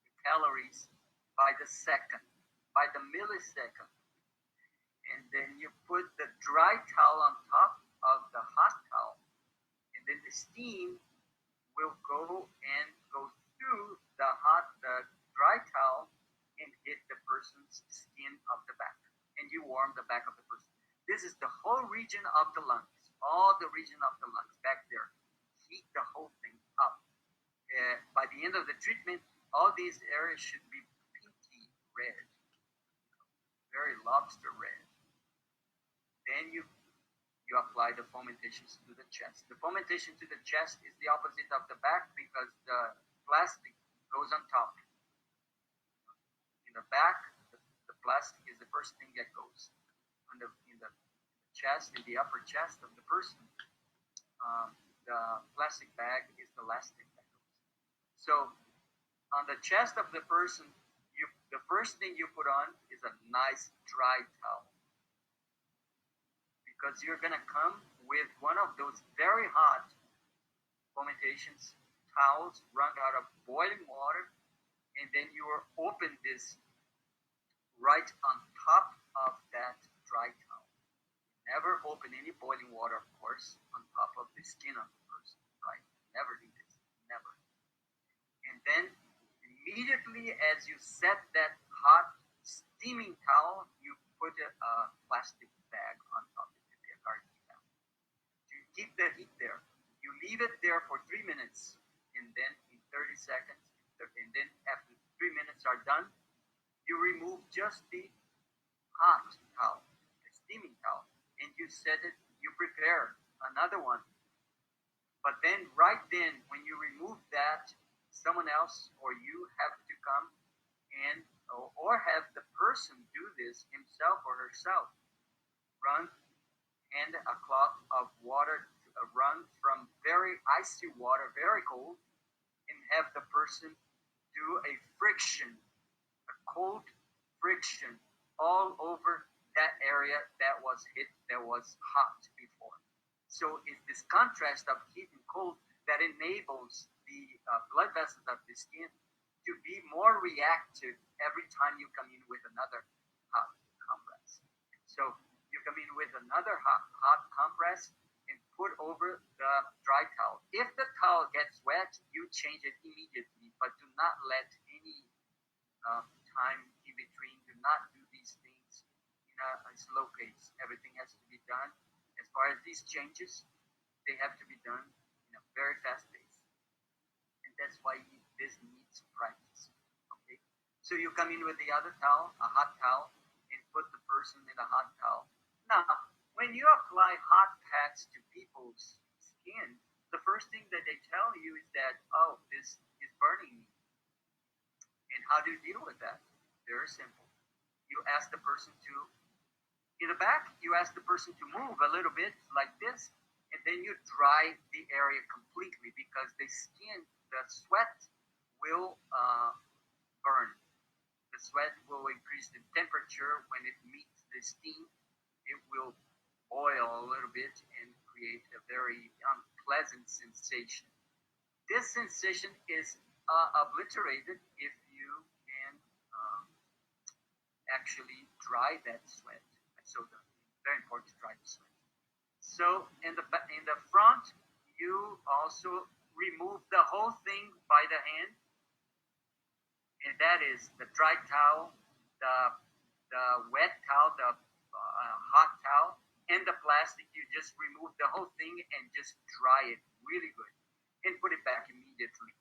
the calories by the second, by the millisecond. And then you put the dry towel on top of the hot towel, and then the steam will go through the dry towel and hit the person's skin of the back, and you warm the back of the person. This is the whole region of the lungs, all the region of the lungs back there. Heat the whole thing up. By the end of the treatment, all these areas should be pinky red, very lobster red. Then you apply the fomentations to the chest. The fomentation to the chest is the opposite of the back because the plastic goes on top. In the back, the plastic is the first thing that goes. In the chest, in the upper chest of the person, the plastic bag is the last thing that goes. So on the chest of the person, the first thing you put on is a nice dry towel, because you're going to come with one of those very hot fomentations towels wrung out of boiling water, and then you will open this right on top of that dry towel. Never open any boiling water, of course, on top of the skin of the person, right? Never do this, never. And then immediately as you set that hot steaming towel, you put a plastic bag on top of it, a garbage bag, to keep the heat there. You leave it there for 3 minutes, and then in 30 seconds, and then after 3 minutes are done, you remove just the hot towel, the steaming towel, and you set it, you prepare another one. But then, right then, when you remove that, someone else or you have to come and, or have the person do this himself or herself, and a cloth of water, run from very icy water, very cold, and have the person do a friction, a cold friction all over that area that was hit, that was hot before. So it's this contrast of heat and cold that enables the blood vessels of the skin to be more reactive every time you come in with another hot compress. So you come in with another hot compress and put over the dry towel. If the towel gets wet, you change it immediately, but do not let any time in between. Do not do these things in a slow pace. Everything has to be done as far as these changes, they have to be done in a very fast pace. And that's why this needs practice. Okay? So you come in with the other towel, a hot towel, and put the person in a hot towel. Now, when you apply hot packs to people's skin, the first thing that they tell you is that, oh, this is burning me. And how do you deal with that? Very simple. You ask the person to, in the back, you ask the person to move a little bit like this, and then you dry the area completely because the skin, the sweat will burn. The sweat will increase the temperature when it meets the steam. It will boil a little bit and create a very unpleasant sensation. This sensation is obliterated if you can actually dry that sweat. So very important to dry the sweat. So in the front, you also remove the whole thing by the hand, and that is the dry towel, the wet towel, the hot towel, and the plastic. You just remove the whole thing and just dry it really good, and put it back immediately.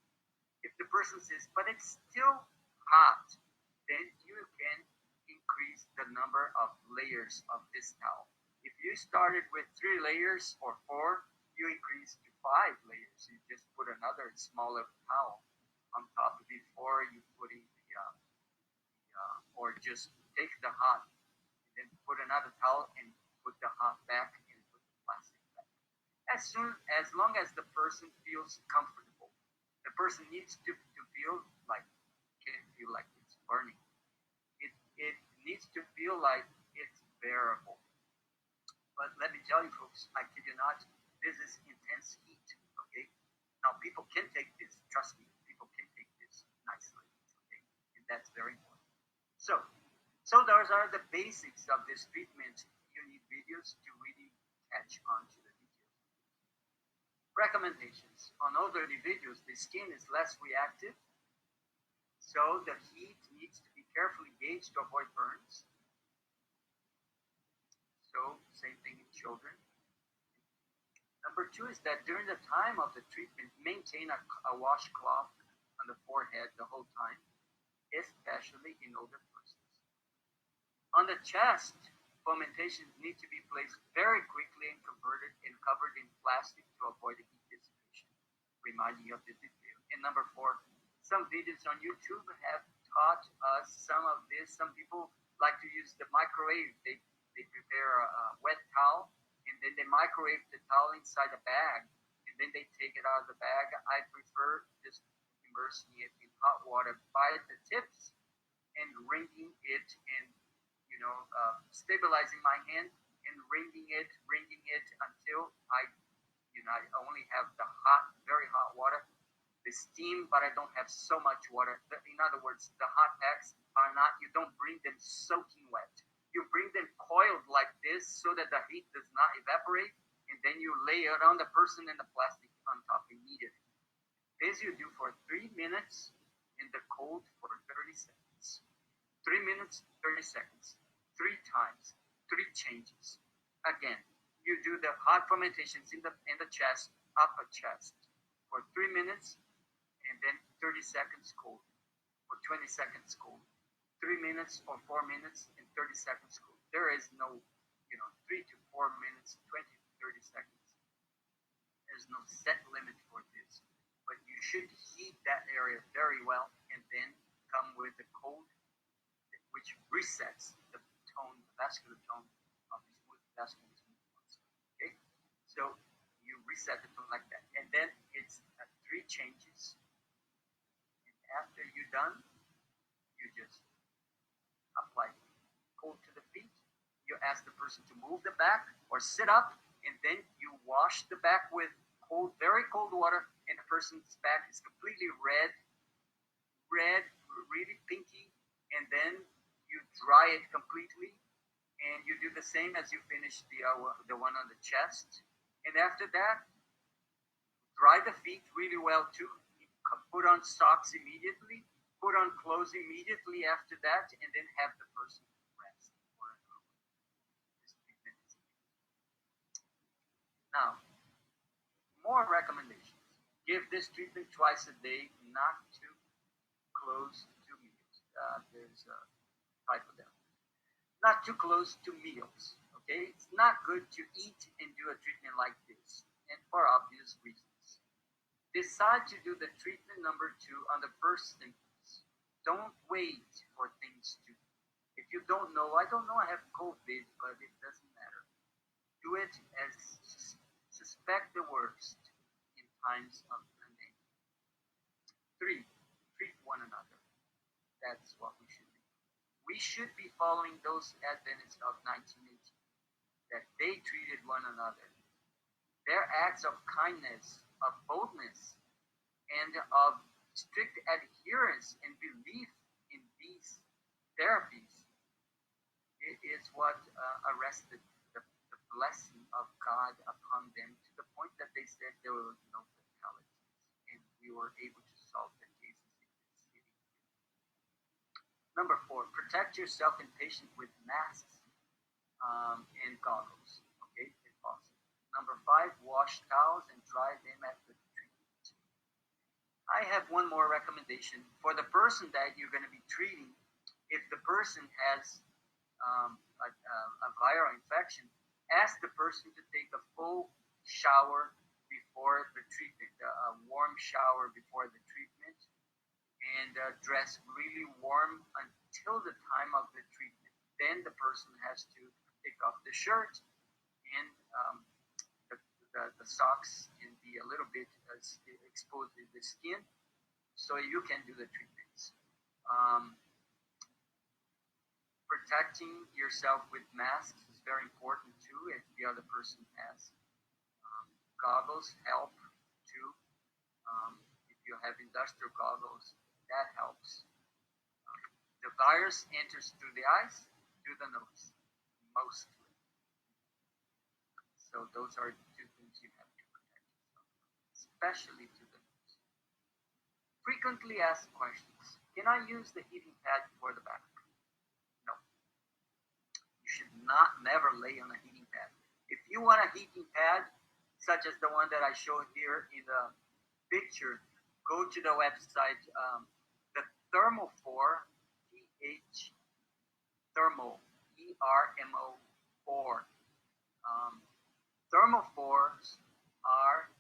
If the person says, but it's still hot, then you can increase the number of layers of this towel. If you started with 3 layers or 4, you increase to 5 layers. You just put another smaller towel on top before you put in or just take the hot, and then put another towel and put the hot back and put the plastic back. As long as the person feels comfortable, the person needs to feel like, can't feel like it's burning. It needs to feel like it's bearable. But let me tell you, folks, I kid you not, this is intense heat. Okay, now people can take this. Trust me, people can take this nicely. Okay, and that's very important. So those are the basics of this treatment. You need videos to really catch on to the details. Recommendations. On older individuals, the skin is less reactive, so the heat needs to be carefully gauged to avoid burns. So same thing in children. Number 2 is that during the time of the treatment, maintain a washcloth on the forehead the whole time, especially in older persons. On the chest, fomentations need to be placed very quickly and covered in plastic to avoid the heat dissipation, reminding you of the detail. And number 4, some videos on YouTube have taught us some of this. Some people like to use the microwave. They prepare a wet towel, and then they microwave the towel inside a bag, and then they take it out of the bag. I prefer just immersing it in hot water by the tips and wringing it and stabilizing my hand and wringing it until I only have the hot, very hot water, the steam, but I don't have so much water. In other words, the hot packs are not, you don't bring them soaking wet. You bring them coiled like this so that the heat does not evaporate, and then you lay it on the person and the plastic on top immediately. This you do for 3 minutes in the cold for 30 seconds. 3 minutes, 30 seconds. 3 times, 3 changes. Again, you do the hot fomentations in the chest, upper chest, for 3 minutes, and then 30 seconds cold, or 20 seconds cold. 3 minutes or 4 minutes and 30 seconds cold. There is no, 3 to 4 minutes, 20 to 30 seconds. There's no set limit for this, but you should heat that area very well, and then come with the cold, which resets the tone, the vascular tone of these vascular movements. Okay, so you reset the tone like that, and then it's 3 changes. And after you're done, you just apply cold to the feet. You ask the person to move the back or sit up, and then you wash the back with cold, very cold water, and the person's back is completely red, really pinky, and then you dry it completely, and you do the same as you finish the one on the chest. And after that, dry the feet really well too. Put on socks immediately, put on clothes immediately after that, and then have the person rest for an hour. Now, more recommendations. Give this treatment twice a day, not too close to meals. There's a typo there. Not too close to meals. Okay, it's not good to eat and do a treatment like this, and for obvious reasons. Decide to do the treatment number 2 on the first symptoms. Don't wait for things to. If you don't know, I don't know, I have COVID, but it doesn't matter. Do it as suspect the worst in times of pandemic. 3. Treat one another. That's what we should do. We should be following those Adventists of 1918, that they treated one another. Their acts of kindness, of boldness, and of strict adherence and belief in these therapies is what arrested the blessing of God upon them, to the point that they said there were no fatalities, and we were able to solve the cases in this city. Number 4, protect yourself and patient with masks and goggles, okay, if possible. Number 5, wash towels and dry them at the treatment. I have one more recommendation for the person that you're going to be treating. If the person has a viral infection, ask the person to take a full shower before the treatment, a warm shower before the treatment, and dress really warm until the time of the treatment. Then the person has to take off the shirt, and the socks can be a little bit exposed to the skin, so you can do the treatments. Protecting yourself with masks is very important too. If the other person has goggles, help too. If you have industrial goggles, that helps. The virus enters through the eyes, through the nose, mostly. So those are the 2 things you have to protect yourself, especially to the nose. Frequently asked questions. Can I use the heating pad for the back? No. You should never lay on a heating pad. If you want a heating pad, such as the one that I showed here in the picture, go to the website, the Thermofor, Thermo, ERMO4. Thermophores are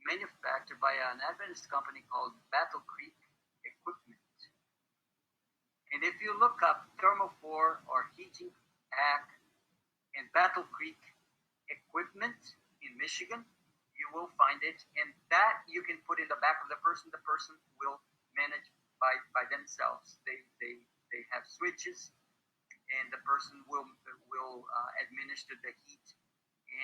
manufactured by an Adventist company called Battle Creek Equipment. And if you look up Thermofor or heating pack and Battle Creek Equipment in Michigan, you will find it, and that you can put in the back of the person. The person will manage by themselves. They have switches, and the person will administer the heat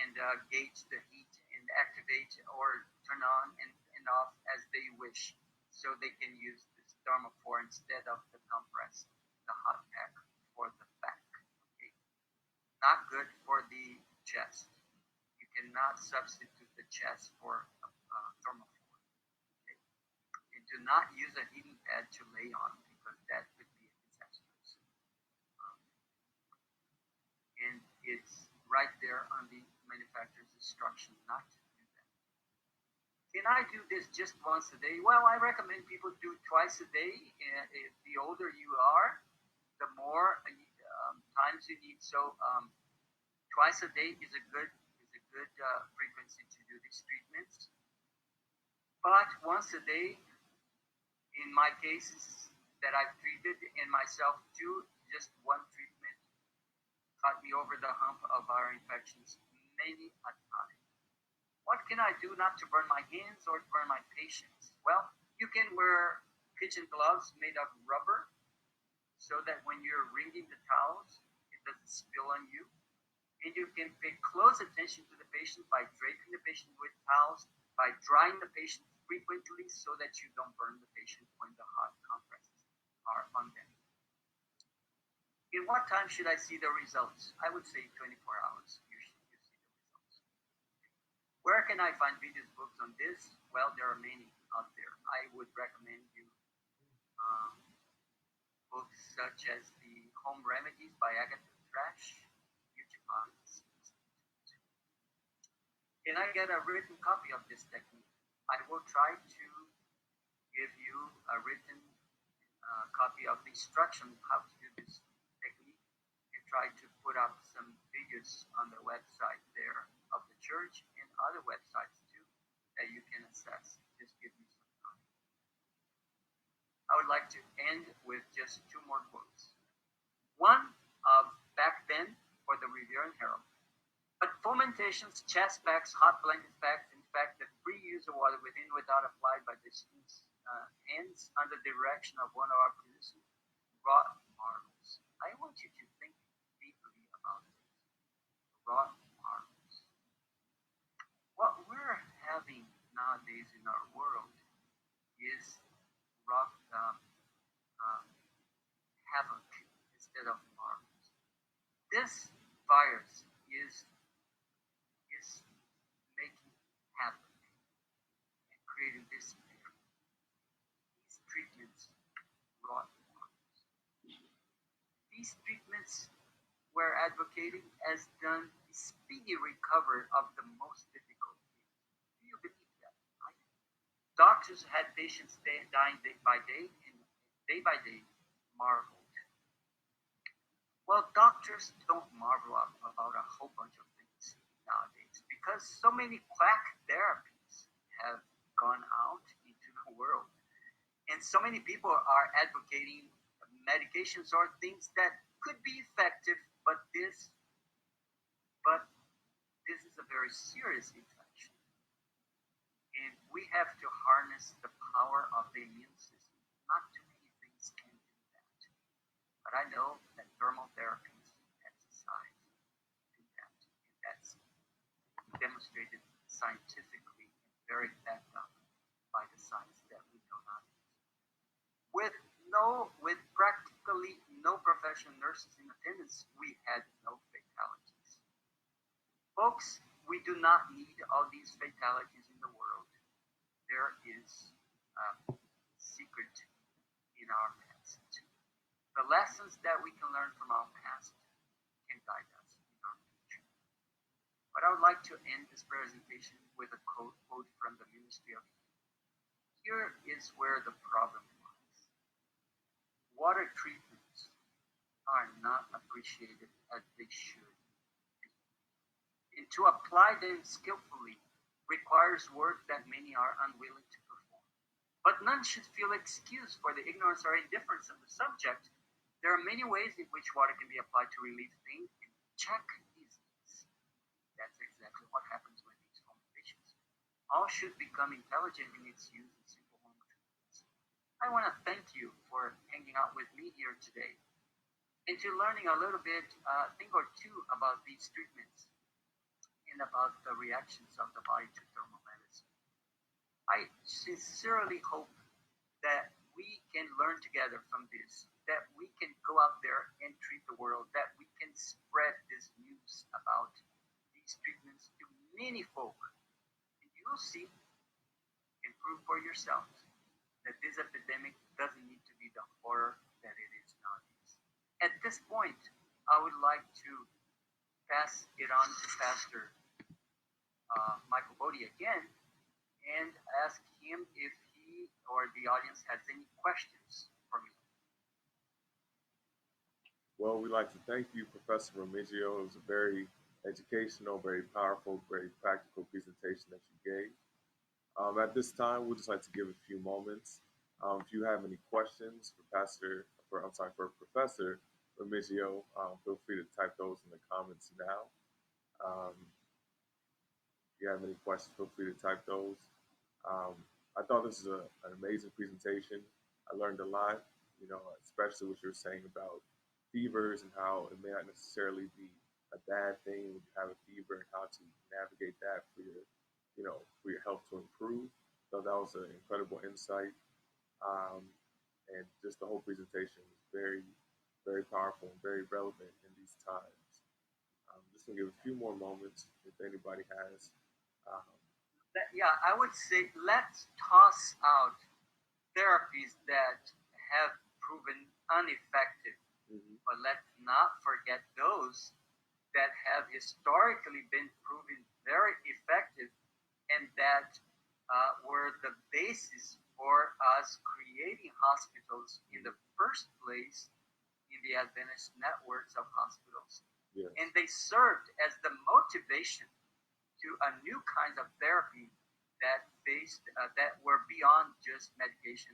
and gauge the heat and activate or turn on and off as they wish. So they can use this Thermofor instead of the compress, the hot pack for the back. Okay. Not good for the chest. You cannot substitute the chest for Thermofor. Okay. And do not use a heating pad to lay on, because that could be disastrous. And it's right there on the manufacturer's instruction not to do that. Can I do this just once a day? Well, I recommend people do twice a day. If the older you are, the more times you need. So twice a day is a good frequency to do these treatments. But once a day, in my cases that I've treated, and myself too, just one treatment got me over the hump of our infections many a time. What can I do not to burn my hands or to burn my patients? Well, you can wear kitchen gloves made of rubber, so that when you're wringing the towels, it doesn't spill on you. And you can pay close attention to the patient by draping the patient with towels, by drying the patient frequently so that you don't burn the patient when the hot compresses are on them. In what time should I see the results? I would say 24 hours. You see the results. Where can I find videos, books on this? Well, there are many out there. I would recommend you books such as The Home Remedies by Agatha Trash, YouTube Institute. Can I get a written copy of this technique? I will try to give you a written copy of the instruction how to do this technique and try to put up some videos on the website there of the church and other websites too that you can access. Just give me some time. I would like to end with just two more quotes. One of back then for the Review and Herald. But fomentations, chest packs, hot blanket packs, in fact, the free use of water within without applied by the students' hands under the direction of one of our producers wrought marvels. I want you to think deeply about this. Wrought marvels. What we're having nowadays in our world is wrought havoc instead of marvels. This virus is making havoc and creating despair. These treatments wrought marvels. These treatments we're advocating as done speedy recovery of the most difficult cases. Do you believe that? I do. Doctors had patients dying day by day and day by day marveled. Well, doctors don't marvel about a whole bunch of things nowadays because so many quack therapies have gone out into the world. And so many people are advocating medications or things that could be effective, but this is a very serious infection. And we have to harness the power of the immune system. Not too many things can do that. But I know that thermal therapies, exercise, do that. And that's demonstrated scientifically and very backed up by the science that we know nowadays. With practically no professional nurses in attendance, we had no fatalities. Folks, we do not need all these fatalities in the world. There is a secret in our past. The lessons that we can learn from our past can guide us in our future. But I would like to end this presentation with a quote from the Ministry of Healing. Here is where the problem lies. Water treatments are not appreciated as they should be. And to apply them skillfully requires work that many are unwilling to perform. But none should feel excused for the ignorance or indifference of the subject. There are many ways in which water can be applied to relieve pain and check disease. That's exactly what happens with these fomentations. All should become intelligent in its use in simple home treatments. I want to thank you for hanging out with me here today and to learning a little bit, thing or two about these treatments and about the reactions of the body to thermal medicine. I sincerely hope that we can learn together from this, that we can go out there and treat the world, that we can spread this news about these treatments to many folk. And you will see and prove for yourselves that this epidemic doesn't need to be the horror that it is nowadays. At this point, I would like to pass it on to Pastor Michael Bodie again and ask him if he or the audience has any questions for me. Well, we'd like to thank you, Professor Remigio. It was a very educational, very powerful, very practical presentation that you gave. At this time, we'd just like to give a few moments. If you have any questions for Professor Remigio, feel free to type those in the comments now. If you have any questions, feel free to type those. I thought this was an amazing presentation. I learned a lot, especially what you were saying about fevers and how it may not necessarily be a bad thing when you have a fever and how to navigate that for your health to improve. So that was an incredible insight. And just the whole presentation was very, very powerful and very relevant in these times. Just gonna give a few more moments if anybody has. I would say let's toss out therapies that have proven ineffective, but let's not forget those that have historically been proven very effective, and that were the basis for us creating hospitals in the first place in the Adventist networks of hospitals. Yes. And they served as the motivation to a new kind of therapy that were beyond just medication,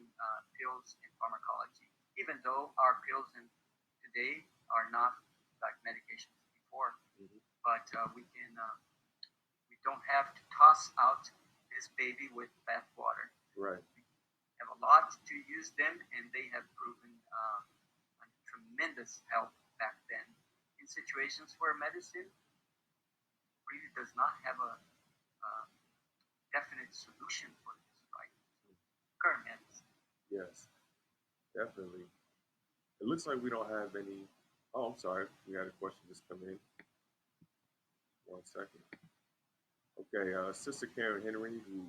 pills, and pharmacology. Even though our pills today are not like medications before, Mhm. but we don't have to toss out this baby with bathwater. Right. We have a lot to use them, and they have proven a tremendous help back then in situations where medicine really does not have a definite solution for this, right? Current medicine. Yes. Definitely. It looks like we don't have any. Oh, I'm sorry. We had a question just come in. 1 second. Okay, Sister Karen Henry, who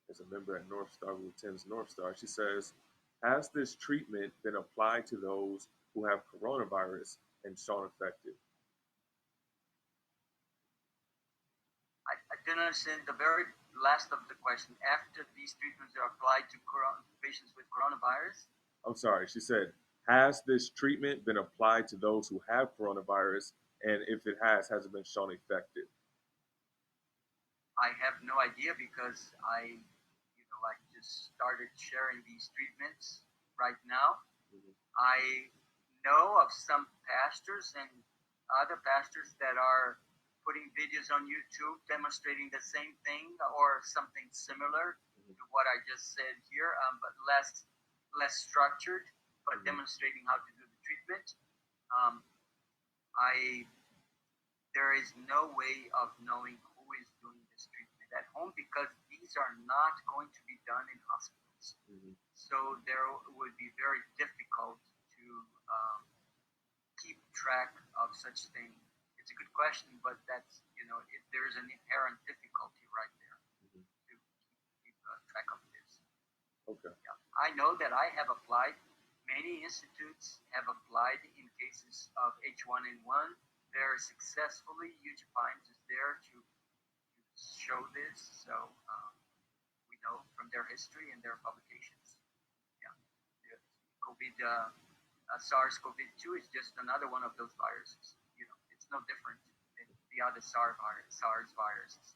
is a member at North Star, who attends North Star, she says, has this treatment been applied to those who have coronavirus and shown effective? I didn't understand the very last of the question. After these treatments are applied to patients with coronavirus, I'm sorry, she said, has this treatment been applied to those who have coronavirus? And if it has it been shown effective? I have no idea because I just started sharing these treatments right now. Mhm. I know of some pastors and other pastors that are putting videos on YouTube demonstrating the same thing or something similar Mhm. to what I just said here, but less structured, but Mhm. demonstrating how to do the treatment. Um, I There is no way of knowing who is doing this treatment at home because these are not going to be done in hospitals. Mhm. So there would be very difficult to um, keep track of such thing. It's a good question, but that's there's an inherent difficulty right there Mhm. to keep track of this. Okay. Yeah. I know that I have applied. Many institutes have applied in cases of H1N1 very successfully. UG Pines is there to show this, so we know from their history and their publications. Yeah, the COVID, SARS-CoV-2 is just another one of those viruses. It's no different than the other SARS viruses.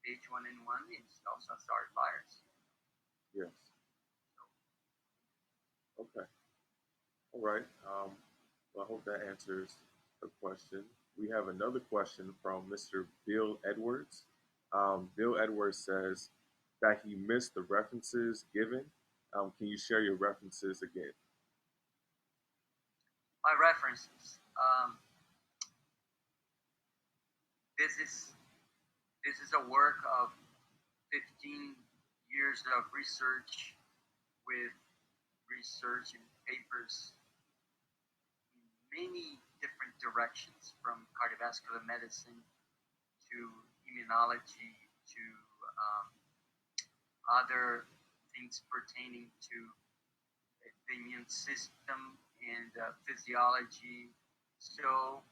H1N1 is also a SARS virus. Yes. So, Okay. All right. Well, I hope that answers the question. We have another question from Mr. Bill Edwards. Bill Edwards says that he missed the references given. Can you share your references again? my references. This is a work of 15 years of research with research and papers in many different directions, from cardiovascular medicine to immunology to um, other things pertaining to the immune system and physiology. So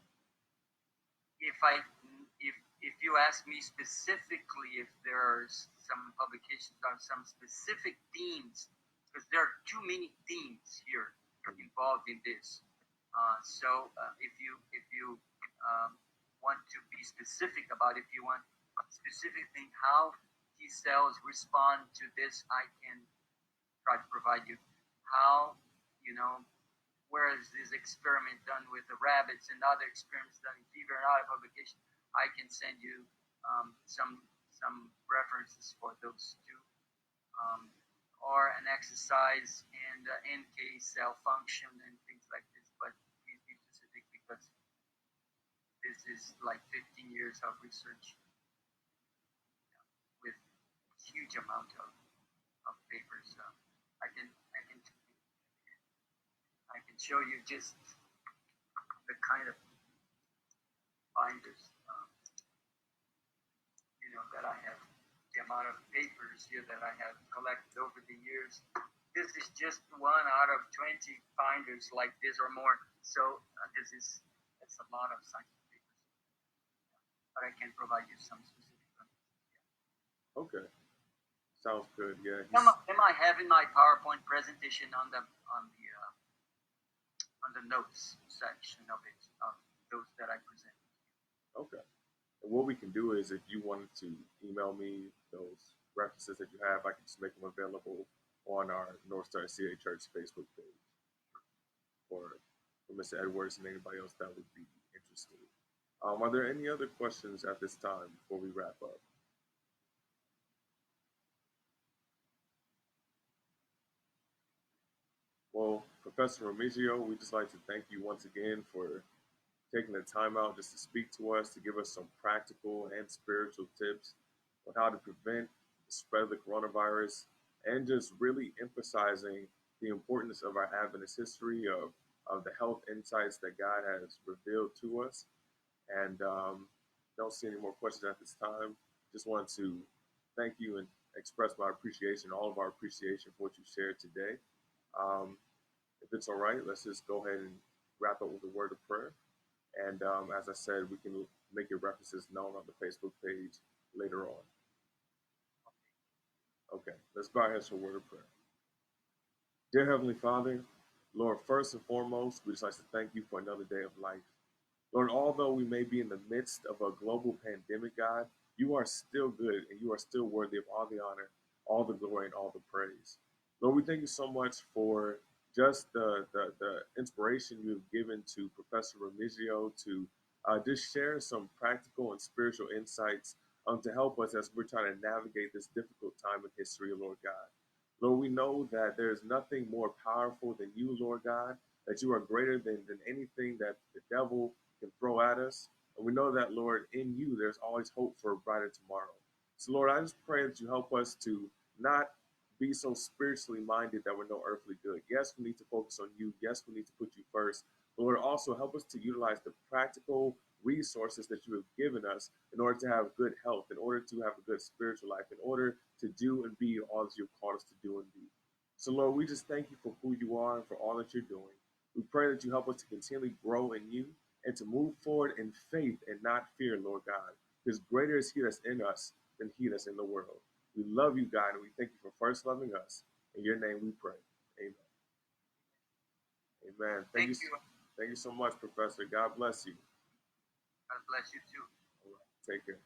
if I if you ask me specifically if there are some publications on some specific themes, because there are too many themes here involved in this. If you want to be specific about, if you want a specific thing, how T cells respond to this, I can try to provide you. How you know where is this experiment done with the rabbits and other experiments done in fever and other publications. I can send you some references for those two, um, or an exercise and NK cell function and things like this. But please be specific because this is like 15 years of research with huge amount of papers. I can show you just the kind of binders that I have, the amount of papers here that I have collected over the years. This is just one out of 20 binders like this or more. So it's a lot of scientific papers, but I can provide you some specific Okay, sounds good. Yeah, Am I having my PowerPoint presentation on the notes section of it, of those that I present? okay. And what we can do is, if you wanted to email me those references that you have, I can just make them available on our North Star CA Church Facebook page for Mr. Edwards and anybody else that would be interested. Are there any other questions at this time before we wrap up? Well, Professor Remigio, we'd just like to thank you once again for taking the time out just to speak to us, to give us some practical and spiritual tips on how to prevent the spread of the coronavirus, and just really emphasizing the importance of our Adventist history of the health insights that God has revealed to us. And don't see any more questions at this time. Just want to thank you and express my appreciation, all of our appreciation for what you shared today. Um, if it's all right, let's just go ahead and wrap up with a word of prayer. And as I said, we can make your references known on the Facebook page later on. Okay, let's bow our heads for a word of prayer. Dear Heavenly Father, Lord, first and foremost, we just like to thank you for another day of life. Lord, although we may be in the midst of a global pandemic, God, you are still good and you are still worthy of all the honor, all the glory, and all the praise. Lord, we thank you so much for just the inspiration you have given to Professor Remigio to just share some practical and spiritual insights to help us as we're trying to navigate this difficult time in history, Lord God. Lord, we know that there is nothing more powerful than you, Lord God, that you are greater than anything that the devil can throw at us. And we know that, Lord, in you, there's always hope for a brighter tomorrow. So, Lord, I just pray that you help us to not be so spiritually minded that we're no earthly good. Yes, we need to focus on you. Yes, we need to put you first. But Lord, also help us to utilize the practical resources that you have given us in order to have good health, in order to have a good spiritual life, in order to do and be all that you've called us to do and be. So, Lord, we just thank you for who you are and for all that you're doing. We pray that you help us to continually grow in you and to move forward in faith and not fear, Lord God, because greater is he that's in us than he that's in the world. We love you, God, and we thank you for first loving us. In your name we pray. Amen. Amen. Thank you. Thank you so much, Professor. God bless you. God bless you too. All right. Take care.